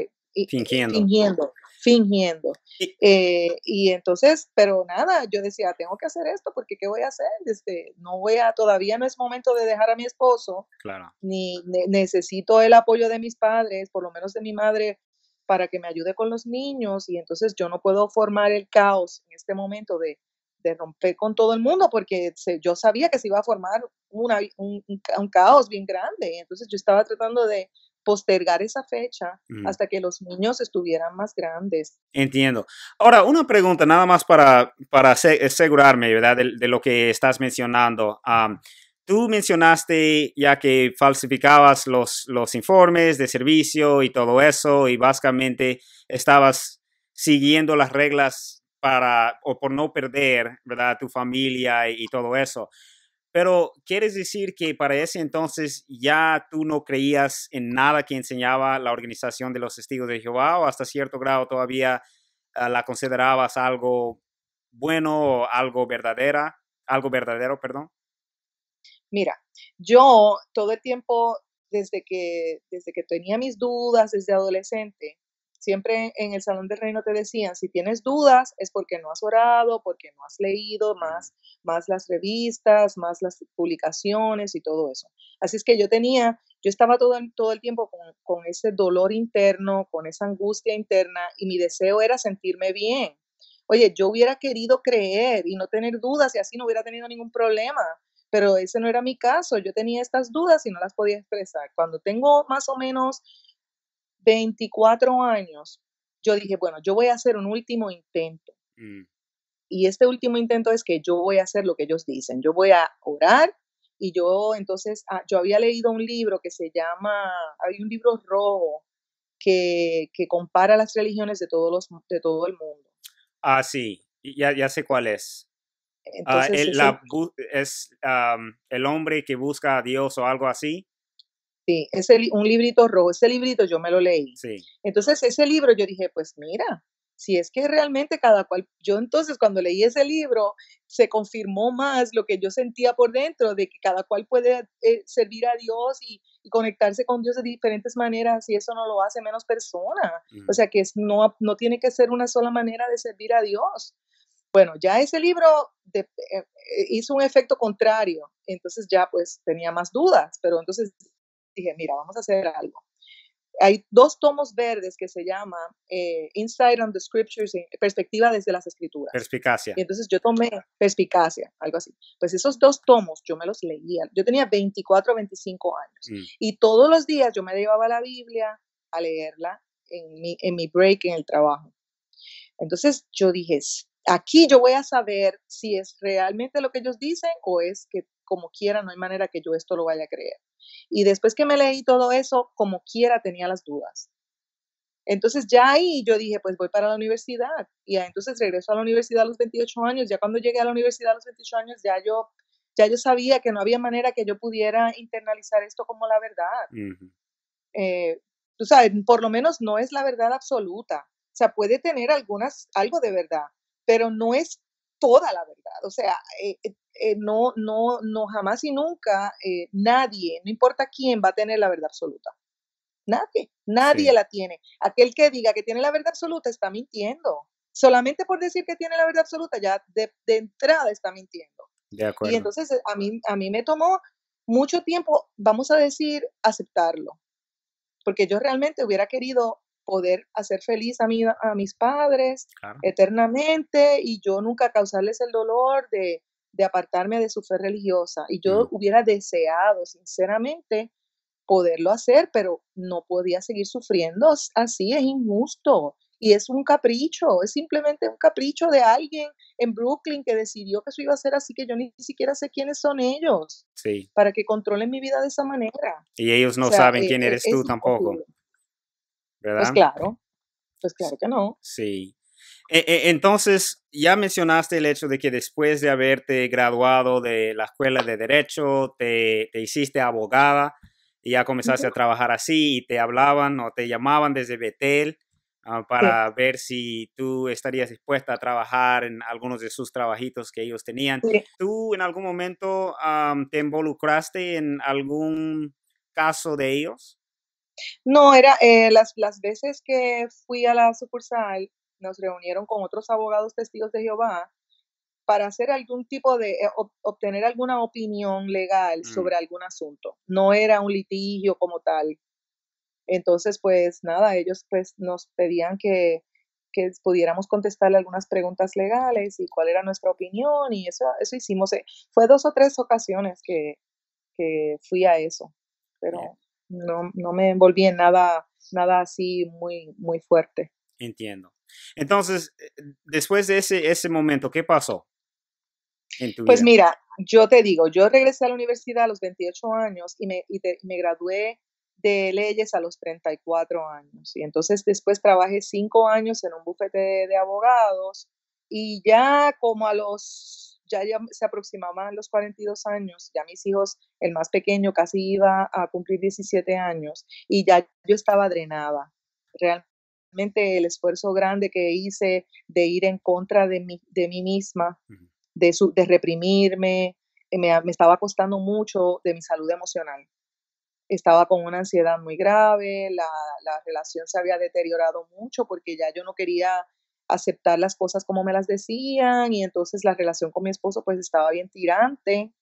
Fingiendo. fingiendo. Y Y entonces, pero nada, yo decía, tengo que hacer esto porque ¿qué voy a hacer? No voy a, todavía no es momento de dejar a mi esposo, claro. ni necesito el apoyo de mis padres, por lo menos de mi madre, para que me ayude con los niños. Y entonces yo no puedo formar el caos en este momento de romper con todo el mundo porque yo sabía que se iba a formar un caos bien grande. Entonces yo estaba tratando de postergar esa fecha Ujú. hasta que los niños estuvieran más grandes. Entiendo. Ahora, una pregunta nada más para asegurarme, ¿verdad? De lo que estás mencionando. Tú mencionaste ya que falsificabas los informes de servicio y todo eso, y básicamente estabas siguiendo las reglas o por no perder, ¿verdad? Tu familia y todo eso. Pero, ¿quieres decir que para ese entonces ya tú no creías en nada que enseñaba la Organización de los Testigos de Jehová o hasta cierto grado todavía la considerabas algo bueno o algo verdadero, perdón? Mira, yo todo el tiempo, desde que tenía mis dudas, desde adolescente, siempre en el Salón del Reino te decían, si tienes dudas es porque no has orado, porque no has leído Mm, más las revistas, más las publicaciones y todo eso. Así es que yo estaba todo el tiempo con ese dolor interno, con esa angustia interna y mi deseo era sentirme bien. Oye, yo hubiera querido creer y no tener dudas y así no hubiera tenido ningún problema, pero ese no era mi caso. Yo tenía estas dudas y no las podía expresar. Cuando tengo más o menos 24 años, yo dije, bueno, yo voy a hacer un último intento. mm. Y este último intento es que yo voy a hacer lo que ellos dicen. Yo voy a orar y yo entonces, yo había leído un libro que se llama, hay un libro rojo que compara las religiones de todo el mundo. Ah, sí, ya sé cuál es. Entonces, ese, Es el hombre que busca a Dios o algo así. sí, un librito rojo, ese librito yo me lo leí. Sí. Entonces, ese libro yo dije, pues mira, si es que realmente cada cual, yo entonces cuando leí ese libro, se confirmó más lo que yo sentía por dentro, de que cada cual puede servir a Dios y conectarse con Dios de diferentes maneras y eso no lo hace menos persona. O Mm. sea, que no tiene que ser una sola manera de servir a Dios. Bueno, ya ese libro hizo un efecto contrario, entonces ya pues tenía más dudas, pero entonces dije, mira, vamos a hacer algo. Hay dos tomos verdes que se llama Insight on the Scriptures, Perspectiva desde las Escrituras. Perspicacia. Y entonces yo tomé Perspicacia, algo así. Pues esos dos tomos yo me los leía. Yo tenía 24 o 25 años. Mm, Y todos los días yo me llevaba la Biblia a leerla en mi break en el trabajo. Entonces yo dije, aquí yo voy a saber si es realmente lo que ellos dicen o es que como quiera no hay manera que yo esto lo vaya a creer. Y después que me leí todo eso, como quiera tenía las dudas. Entonces ya ahí yo dije, pues voy para la universidad. Y entonces regreso a la universidad a los 28 años. Ya cuando llegué a la universidad a los 28 años, ya yo sabía que no había manera que yo pudiera internalizar esto como la verdad. ujú. Eh, tú sabes, por lo menos no es la verdad absoluta. O sea, puede tener algo de verdad, pero no es toda la verdad. O sea, no, jamás y nunca nadie, no importa quién, va a tener la verdad absoluta. Nadie Sí, la tiene. Aquel que diga que tiene la verdad absoluta está mintiendo. Solamente por decir que tiene la verdad absoluta, ya de entrada está mintiendo. de Y acuerdo. entonces a mí me tomó mucho tiempo, vamos a decir, aceptarlo porque yo realmente hubiera querido poder hacer feliz a mis padres Claro. eternamente y yo nunca causarles el dolor de apartarme de su fe religiosa. Y yo Mm, hubiera deseado, sinceramente, poderlo hacer, pero no podía seguir sufriendo así, es injusto. Y es un capricho, es simplemente un capricho de alguien en Brooklyn que decidió que eso iba a ser así, que yo ni siquiera sé quiénes son ellos, sí. para que controlen mi vida de esa manera. Y ellos O no sea, saben quién eres tú es tampoco, imposible. Pues ¿verdad? claro, pues S- claro que no. Sí. Entonces, ya mencionaste el hecho de que después de haberte graduado de la escuela de Derecho, te hiciste abogada y ya comenzaste Ujú. a trabajar así y te hablaban o te llamaban desde Betel Sí, para ver si tú estarías dispuesta a trabajar en algunos de sus trabajitos que ellos tenían. sí. ¿Tú en algún momento te involucraste en algún caso de ellos? No, era las veces que fui a la sucursal, nos reunieron con otros abogados testigos de Jehová para hacer algún tipo de, obtener alguna opinión legal Mm, sobre algún asunto. No era un litigio como tal. Entonces, pues nada, ellos pues nos pedían que pudiéramos contestarle algunas preguntas legales y cuál era nuestra opinión y eso hicimos. Fue 2 o 3 ocasiones que fui a eso, bien, pero no me envolví en nada así muy fuerte. entiendo. Entonces, después de ese momento, ¿qué pasó en tu Pues vida? mira, yo te digo, yo regresé a la universidad a los 28 años y me gradué de leyes a los 34 años. Y entonces después trabajé 5 años en un bufete de abogados y ya como ya se aproximaban los 42 años, ya mis hijos, el más pequeño casi iba a cumplir 17 años y ya yo estaba drenada. Realmente el esfuerzo grande que hice de ir en contra de mí misma, Ujú. de reprimirme, me estaba costando mucho de mi salud emocional. Estaba con una ansiedad muy grave, la relación se había deteriorado mucho porque ya yo no quería aceptar las cosas como me las decían y entonces la relación con mi esposo pues estaba bien tirante.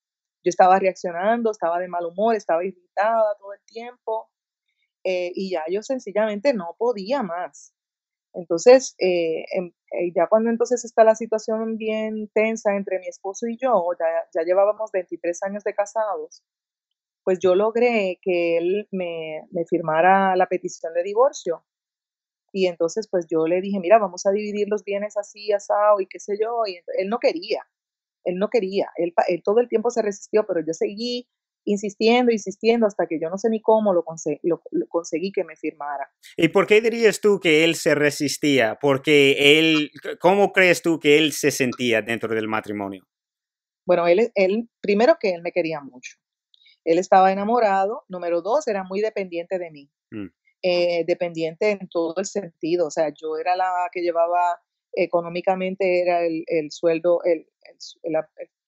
Yo estaba reaccionando, estaba de mal humor, estaba irritada todo el tiempo, y ya yo sencillamente no podía más. Entonces, ya cuando entonces está la situación bien tensa entre mi esposo y yo, ya llevábamos 23 años de casados, pues yo logré que él me firmara la petición de divorcio. Y entonces, pues yo le dije, mira, vamos a dividir los bienes así, asado y qué sé yo. Y él no quería, él no quería, él todo el tiempo se resistió, pero yo seguí insistiendo, insistiendo hasta que yo no sé ni cómo lo conseguí que me firmara. ¿Y por qué dirías tú que él se resistía? Porque ¿cómo crees tú que él se sentía dentro del matrimonio? Bueno, primero que él me quería mucho. Él estaba enamorado. Número 2, era muy dependiente de mí, Mm, dependiente en todo el sentido. O sea, yo era la que llevaba económicamente, era el sueldo, el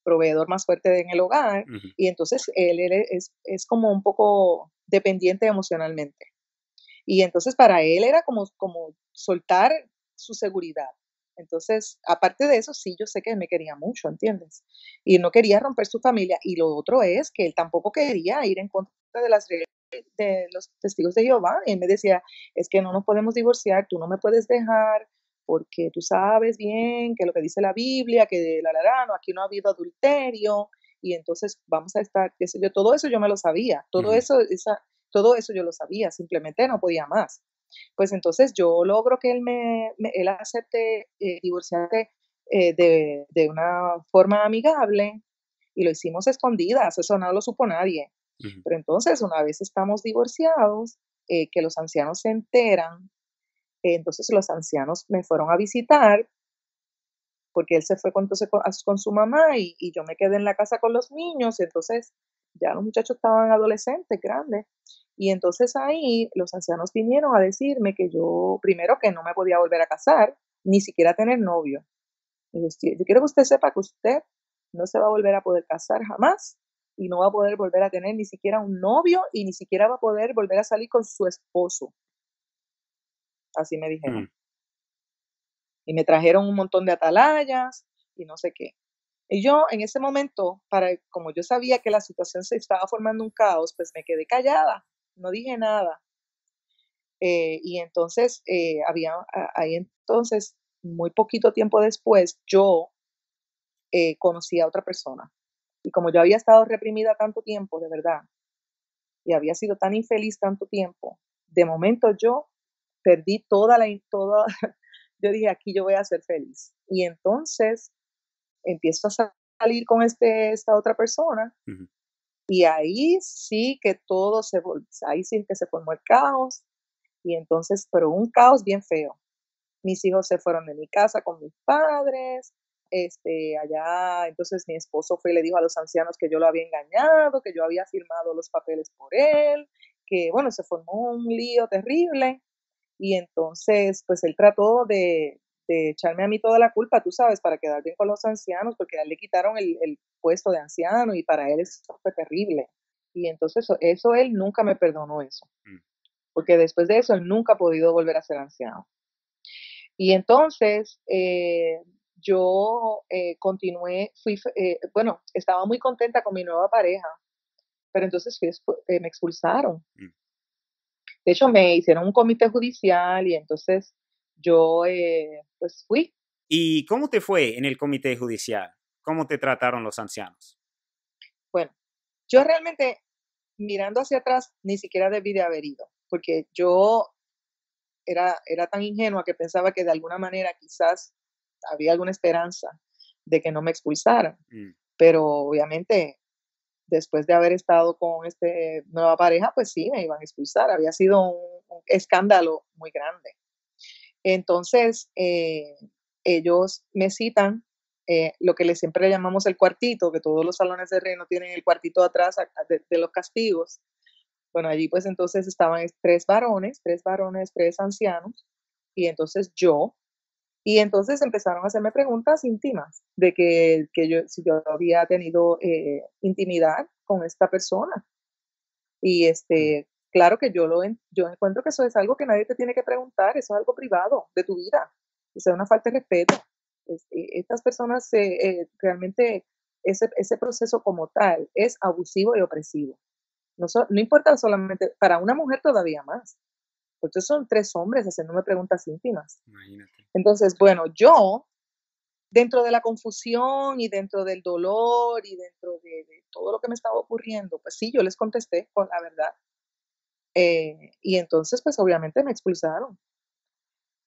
proveedor más fuerte en el hogar, ujú. y entonces él es como un poco dependiente emocionalmente. Y entonces para él era como soltar su seguridad. Entonces, aparte de eso, sí, yo sé que él me quería mucho, ¿entiendes? Y no quería romper su familia. Y lo otro es que él tampoco quería ir en contra de las reglas de los testigos de Jehová. Él me decía, es que no nos podemos divorciar, tú no me puedes dejar, porque tú sabes bien que lo que dice la Biblia, que no, aquí no ha habido adulterio, y entonces vamos a estar, qué sé yo, todo eso yo me lo sabía, Ujú. todo eso yo lo sabía, simplemente no podía más. Pues entonces yo logro que él acepte divorciarse de una forma amigable y lo hicimos escondidas, eso no lo supo nadie. Ujú. Pero entonces, una vez estamos divorciados, que los ancianos se enteran, entonces los ancianos me fueron a visitar porque él se fue entonces con su mamá y yo me quedé en la casa con los niños, y entonces ya los muchachos estaban adolescentes, grandes. Y entonces ahí los ancianos vinieron a decirme que yo, primero, que no me podía volver a casar, ni siquiera tener novio. Y yo quiero que usted sepa que usted no se va a volver a poder casar jamás y no va a poder volver a tener ni siquiera un novio y ni siquiera va a poder volver a salir con su esposo. Así me Mm. dijeron. Y me trajeron un montón de atalayas y no sé qué. Y yo en ese momento, como yo sabía que la situación se estaba formando un caos, pues me quedé callada, no dije nada. Y entonces, ahí entonces, muy poquito tiempo después, yo conocí a otra persona. Y como yo había estado reprimida tanto tiempo, de verdad, y había sido tan infeliz tanto tiempo, de momento yo perdí toda, yo dije, aquí yo voy a ser feliz. Y entonces empiezo a salir con esta otra persona. Ujú. Y ahí sí que ahí sí que se formó el caos, y entonces, pero un caos bien feo. Mis hijos se fueron de mi casa con mis padres, allá, entonces mi esposo fue y le dijo a los ancianos que yo lo había engañado, que yo había firmado los papeles por él, que bueno, se formó un lío terrible. Y entonces, pues él trató de echarme a mí toda la culpa, tú sabes, para quedar bien con los ancianos, porque a él le quitaron el puesto de anciano y para él eso fue terrible. Y entonces eso él nunca me perdonó eso, mm, porque después de eso él nunca ha podido volver a ser anciano. Y entonces, yo, continué, bueno, estaba muy contenta con mi nueva pareja, pero entonces me expulsaron. mm. De hecho, me hicieron un comité judicial y entonces yo, pues fui. ¿Y cómo te fue en el comité judicial? ¿Cómo te trataron los ancianos? Bueno, yo realmente, mirando hacia atrás, ni siquiera debí de haber ido, porque yo era tan ingenua que pensaba que de alguna manera quizás había alguna esperanza de que no me expulsaran, Mm, pero obviamente después de haber estado con este nueva pareja, pues sí, me iban a expulsar. Había sido un escándalo muy grande. Entonces, ellos me citan, lo que siempre le llamamos el cuartito, que todos los salones de reino tienen el cuartito atrás de los castigos. Bueno, allí pues entonces estaban tres varones, tres ancianos, y entonces yo, y entonces empezaron a hacerme preguntas íntimas de que yo, si yo había tenido intimidad con esta persona. Y mm, claro que yo encuentro que eso es algo que nadie te tiene que preguntar, eso es algo privado de tu vida. O sea, una falta de respeto. Estas personas, realmente, ese proceso como tal es abusivo y opresivo. No importa solamente, para una mujer todavía más, porque son tres hombres haciéndome preguntas íntimas. imagínate. Entonces, bueno, yo, dentro de la confusión y dentro del dolor y dentro de todo lo que me estaba ocurriendo, pues sí, yo les contesté con la verdad. Y entonces, pues obviamente me expulsaron.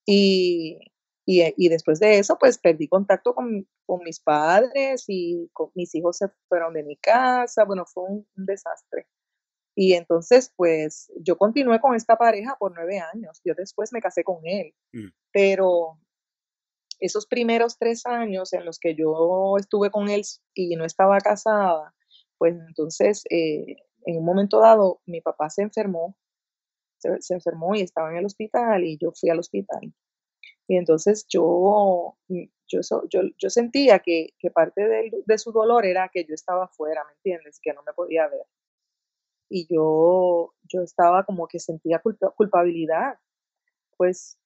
Y, y después de eso, pues perdí contacto con mis padres y mis hijos se fueron de mi casa. Bueno, fue un desastre. Y entonces, pues yo continué con esta pareja por 9 años. Yo después me casé con él, Mm, pero esos primeros 3 años en los que yo estuve con él y no estaba casada, pues entonces, en un momento dado, mi papá se enfermó, se enfermó y estaba en el hospital y yo fui al hospital. Y entonces yo sentía que parte de su dolor era que yo estaba afuera, ¿me entiendes? Que no me podía ver. Y yo estaba como que sentía culpabilidad, pues,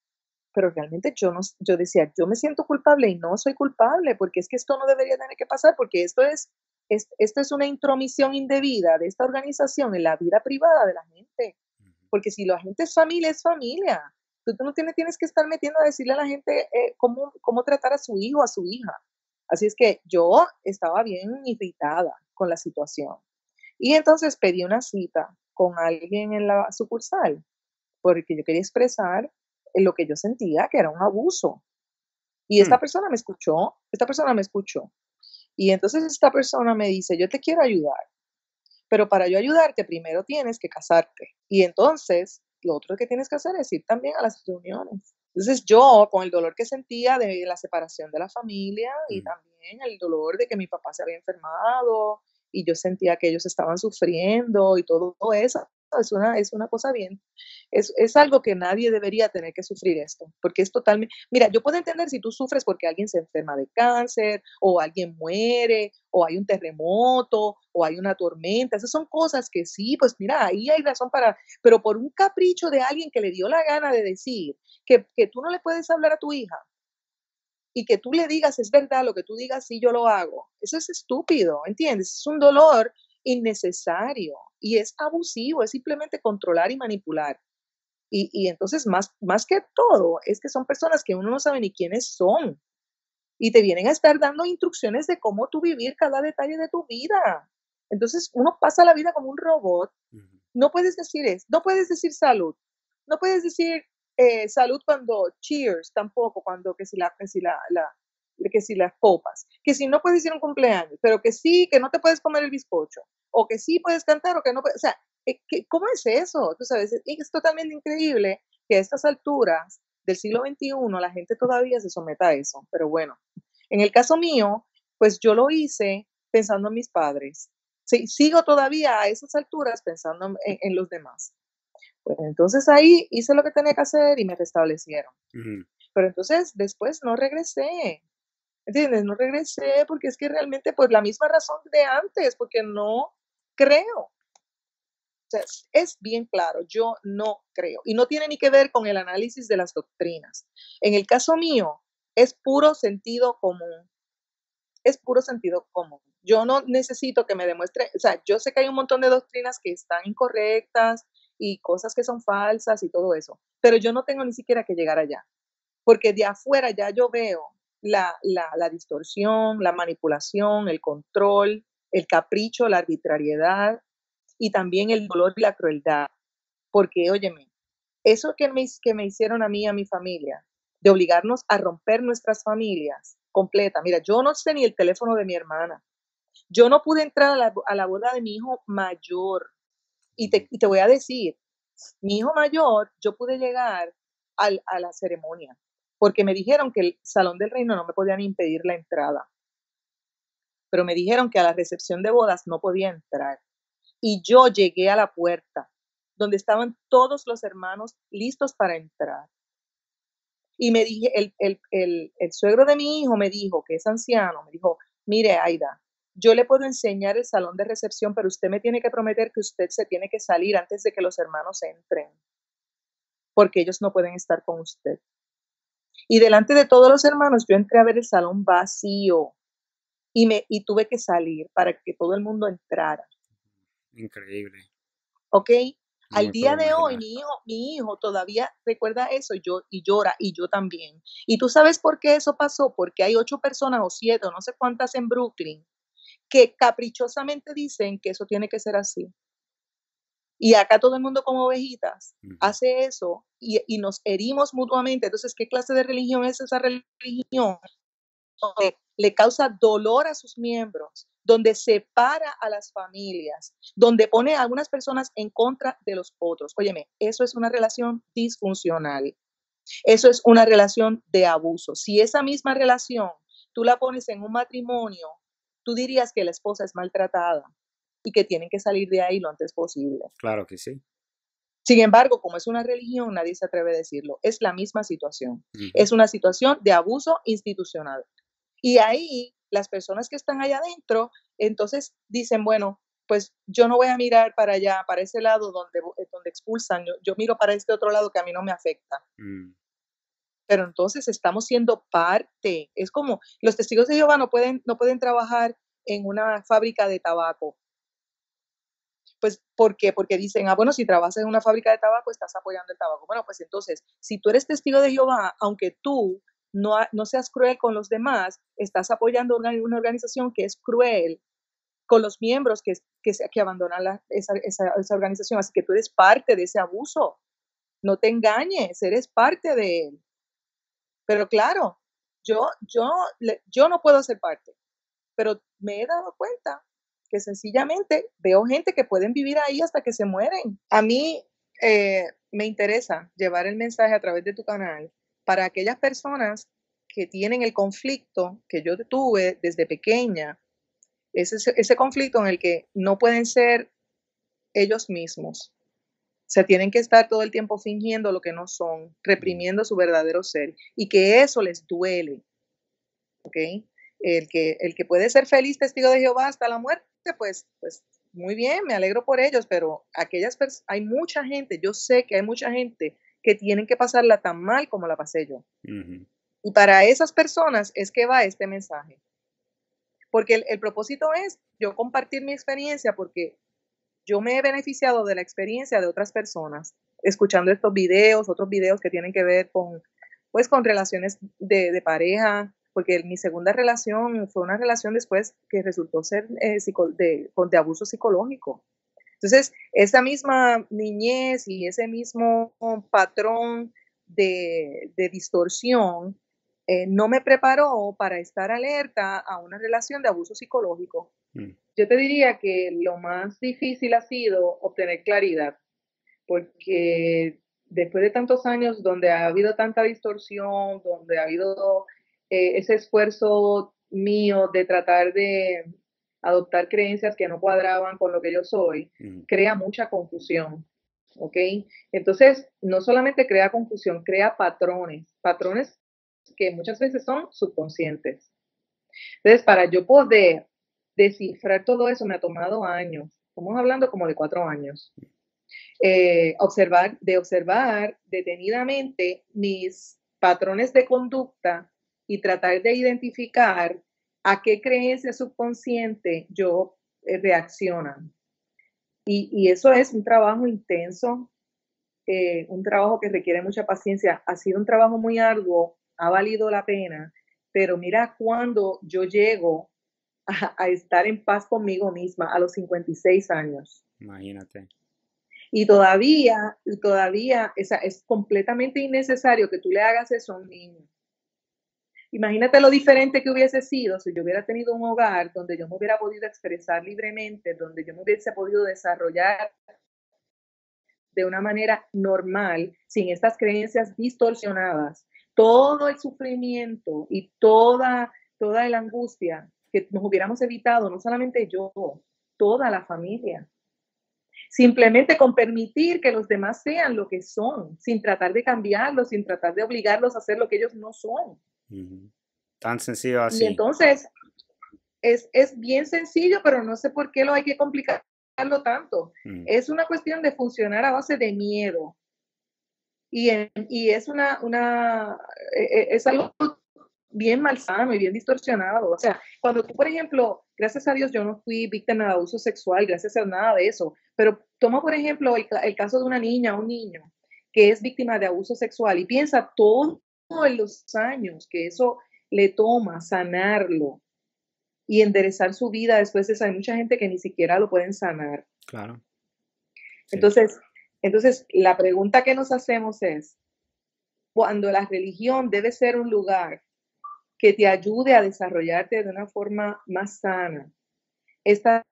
pero realmente yo decía: "Yo me siento culpable y no soy culpable, porque es que esto no debería tener que pasar, porque esto es una intromisión indebida de esta organización en la vida privada de la gente". ujú. Porque si la gente es familia, es familia. Tú no tienes que estar metiendo a decirle a la gente, cómo tratar a su hijo o a su hija. Así es que yo estaba bien irritada con la situación. Y entonces pedí una cita con alguien en la sucursal, porque yo quería expresar lo que yo sentía que era un abuso. Y Mm, esta persona me escuchó. Y entonces esta persona me dice: "Yo te quiero ayudar, pero para yo ayudarte primero tienes que casarte. Y entonces lo otro que tienes que hacer es ir también a las reuniones". Entonces yo, con el dolor que sentía de la separación de la familia y mm. también el dolor de que mi papá se había enfermado y yo sentía que ellos estaban sufriendo y todo eso, es una cosa bien, es algo que nadie debería tener que sufrir esto, porque es totalmente, mira, yo puedo entender si tú sufres porque alguien se enferma de cáncer, o alguien muere, o hay un terremoto, o hay una tormenta, esas son cosas que sí, pues mira, ahí hay razón para, pero por un capricho de alguien que le dio la gana de decir que tú no le puedes hablar a tu hija y que tú le digas, es verdad, lo que tú digas, sí, yo lo hago. Eso es estúpido, ¿entiendes? Es un dolor innecesario y es abusivo, es simplemente controlar y manipular. Y entonces, más que todo, es que son personas que uno no sabe ni quiénes son y te vienen a estar dando instrucciones de cómo tú vivir cada detalle de tu vida. Entonces, uno pasa la vida como un robot. Ujú. No puedes decir salud, no puedes decir salud cuando cheers, tampoco cuando que si las copas, que si no puedes decir un cumpleaños, pero que sí, que no te puedes comer el bizcocho, o que sí puedes cantar, o que no puedes, o sea, ¿cómo es eso? Tú sabes, es totalmente increíble que a estas alturas del siglo XXI la gente todavía se someta a eso, pero bueno, en el caso mío, pues yo lo hice pensando en mis padres. Sí, sigo todavía a esas alturas pensando en los demás. Pues entonces ahí hice lo que tenía que hacer y me restablecieron. Ujú. Pero entonces después no regresé, ¿entiendes? No regresé porque es que realmente, pues la misma razón de antes, porque no creo. sea, es bien claro, yo no creo. Y no tiene ni que ver con el análisis de las doctrinas. En el caso mío, es puro sentido común. Es puro sentido común. Yo no necesito que me demuestre, o sea, yo sé que hay un montón de doctrinas que están incorrectas y cosas que son falsas y todo eso, pero yo no tengo ni siquiera que llegar allá, porque de afuera ya yo veo la distorsión, la manipulación, el control, el capricho, la arbitrariedad y también el dolor y la crueldad. Porque, óyeme, eso que me hicieron a mí y a mi familia, de obligarnos a romper nuestras familias completa. Mira, yo no sé ni el teléfono de mi hermana. Yo no pude entrar a la boda de mi hijo mayor. Y te voy a decir, mi hijo mayor, yo pude llegar a la ceremonia, porque me dijeron que el Salón del Reino no me podían impedir la entrada, pero me dijeron que a la recepción de bodas no podía entrar. Y yo llegué a la puerta, donde estaban todos los hermanos listos para entrar. Y me dije, el suegro de mi hijo me dijo, que es anciano, me dijo, mire, Aida, yo le puedo enseñar el salón de recepción, pero usted me tiene que prometer que usted se tiene que salir antes de que los hermanos entren, porque ellos no pueden estar con usted. Y delante de todos los hermanos, yo entré a ver el salón vacío y tuve que salir para que todo el mundo entrara. Increíble. ¿Ok? No Al me puedo día de hoy, imaginar. mi hijo todavía recuerda eso y llora, y yo también. ¿Y tú sabes por qué eso pasó? Porque hay 8 personas o 7, o no sé cuántas en Brooklyn, que caprichosamente dicen que eso tiene que ser así. Y acá todo el mundo como ovejitas hace eso y nos herimos mutuamente. Entonces, ¿qué clase de religión es esa religión? Donde le causa dolor a sus miembros, donde separa a las familias, donde pone a algunas personas en contra de los otros. Óyeme, eso es una relación disfuncional. Eso es una relación de abuso. Si esa misma relación tú la pones en un matrimonio, tú dirías que la esposa es maltratada y que tienen que salir de ahí lo antes posible. Claro que sí. Sin embargo, como es una religión, nadie se atreve a decirlo. Es la misma situación. Ujú. Es una situación de abuso institucional. Y ahí las personas que están allá adentro, entonces dicen, bueno, pues yo no voy a mirar para allá, para ese lado donde expulsan, yo miro para este otro lado que a mí no me afecta. Pero entonces estamos siendo parte. Es como los testigos de Jehová no pueden trabajar en una fábrica de tabaco. Pues, ¿por qué? Porque dicen, bueno, si trabajas en una fábrica de tabaco, estás apoyando el tabaco. Bueno, pues entonces, si tú eres testigo de Jehová, aunque tú no seas cruel con los demás, estás apoyando una organización que es cruel con los miembros que abandonan esa organización. Así que tú eres parte de ese abuso. No te engañes, eres parte de él. Pero claro, yo no puedo ser parte, pero me he dado cuenta que sencillamente veo gente que pueden vivir ahí hasta que se mueren. A mí me interesa llevar el mensaje a través de tu canal para aquellas personas que tienen el conflicto que yo tuve desde pequeña, ese conflicto en el que no pueden ser ellos mismos. O sea, tienen que estar todo el tiempo fingiendo lo que no son, reprimiendo su verdadero ser, y que eso les duele, ¿ok? El que puede ser feliz testigo de Jehová hasta la muerte, pues muy bien, me alegro por ellos, pero hay mucha gente, yo sé que hay mucha gente que tienen que pasarla tan mal como la pasé yo. Y para esas personas es que va este mensaje. Porque el propósito es yo compartir mi experiencia, porque yo me he beneficiado de la experiencia de otras personas, escuchando estos videos, otros videos que tienen que ver con relaciones de pareja, porque mi segunda relación fue una relación después que resultó ser de abuso psicológico. Entonces, esa misma niñez y ese mismo patrón de distorsión no me preparó para estar alerta a una relación de abuso psicológico. Yo te diría que lo más difícil ha sido obtener claridad, porque después de tantos años donde ha habido tanta distorsión, donde ha habido ese esfuerzo mío de tratar de adoptar creencias que no cuadraban con lo que yo soy, crea mucha confusión, ¿ok? Entonces, no solamente crea confusión, crea patrones que muchas veces son subconscientes. Entonces, para yo poder descifrar todo eso me ha tomado años. Estamos hablando como de 4 años. observar detenidamente mis patrones de conducta y tratar de identificar a qué creencia subconsciente yo reaccionan. Y eso es un trabajo intenso, un trabajo que requiere mucha paciencia. Ha sido un trabajo muy arduo, ha valido la pena, pero mira cuando yo llego a estar en paz conmigo misma a los 56 años. Imagínate. Y todavía es completamente innecesario que tú le hagas eso a un niño. Imagínate lo diferente que hubiese sido si yo hubiera tenido un hogar donde yo me hubiera podido expresar libremente, donde yo me hubiese podido desarrollar de una manera normal, sin estas creencias distorsionadas. Todo el sufrimiento y toda la angustia que nos hubiéramos evitado, no solamente yo, toda la familia. Simplemente con permitir que los demás sean lo que son, sin tratar de cambiarlos, sin tratar de obligarlos a hacer lo que ellos no son. Tan sencillo Y así. entonces es bien sencillo, pero no sé por qué lo hay que complicarlo tanto. Es una cuestión de funcionar a base de miedo. Y es es algo bien malsano y bien distorsionado. O sea, cuando tú, por ejemplo, gracias a Dios yo no fui víctima de abuso sexual, gracias a nada de eso, pero toma, por ejemplo, el caso de una niña o un niño que es víctima de abuso sexual y piensa todos los años que eso le toma sanarlo y enderezar su vida después de eso. Hay mucha gente que ni siquiera lo pueden sanar. Claro. Sí. Entonces, la pregunta que nos hacemos es, cuando la religión debe ser un lugar que te ayude a desarrollarte de una forma más sana, esta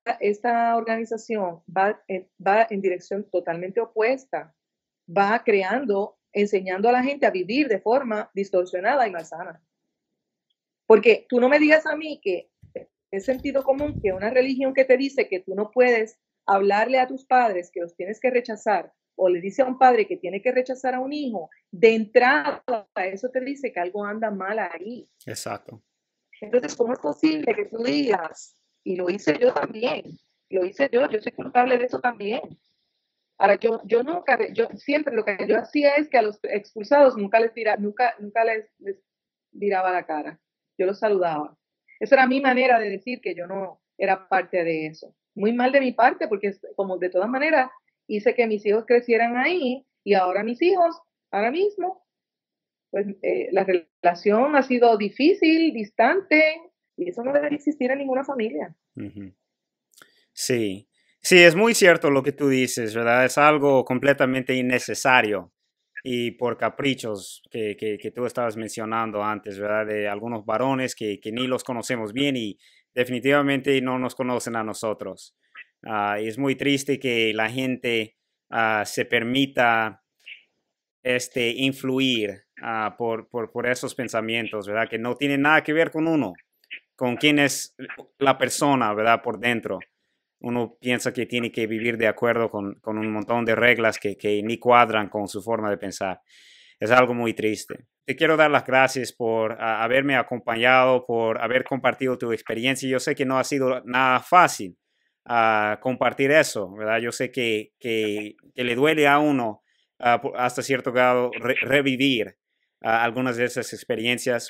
organización va en dirección totalmente opuesta, va creando, enseñando a la gente a vivir de forma distorsionada y malsana. Porque tú no me digas a mí que es sentido común que una religión que te dice que tú no puedes hablarle a tus padres, que los tienes que rechazar, o le dice a un padre que tiene que rechazar a un hijo, de entrada eso te dice que algo anda mal ahí. Exacto. Entonces, ¿cómo es posible que tú digas, y lo hice yo también, yo soy culpable de eso también? Ahora, yo siempre lo que yo hacía es que a los expulsados nunca les viraba la cara, yo los saludaba. Esa era mi manera de decir que yo no era parte de eso. Muy mal de mi parte, porque como de todas maneras hice que mis hijos crecieran ahí, y ahora mis hijos, ahora mismo, pues la relación ha sido difícil, distante, y eso no debería existir en ninguna familia. Sí, sí, es muy cierto lo que tú dices, ¿verdad? Es algo completamente innecesario y por caprichos que tú estabas mencionando antes, ¿verdad? De algunos varones que ni los conocemos bien y definitivamente no nos conocen a nosotros. Y es muy triste que la gente se permita influir por esos pensamientos, ¿verdad? Que no tienen nada que ver con uno, con quién es la persona, ¿verdad? Por dentro. Uno piensa que tiene que vivir de acuerdo con un montón de reglas que ni cuadran con su forma de pensar. Es algo muy triste. Te quiero dar las gracias por haberme acompañado, por haber compartido tu experiencia. Yo sé que no ha sido nada fácil compartir eso, ¿verdad? Yo sé que le duele a uno hasta cierto grado revivir algunas de esas experiencias,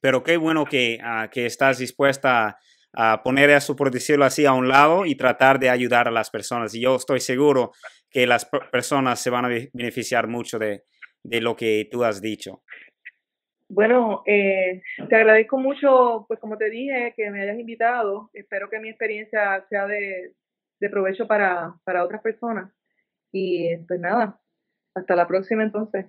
pero qué bueno que estás dispuesta a poner eso, por decirlo así, a un lado y tratar de ayudar a las personas. Y yo estoy seguro que las personas se van a beneficiar mucho de lo que tú has dicho. Bueno, te agradezco mucho, pues como te dije, que me hayas invitado. Espero que mi experiencia sea de provecho para otras personas. Y pues nada, hasta la próxima entonces.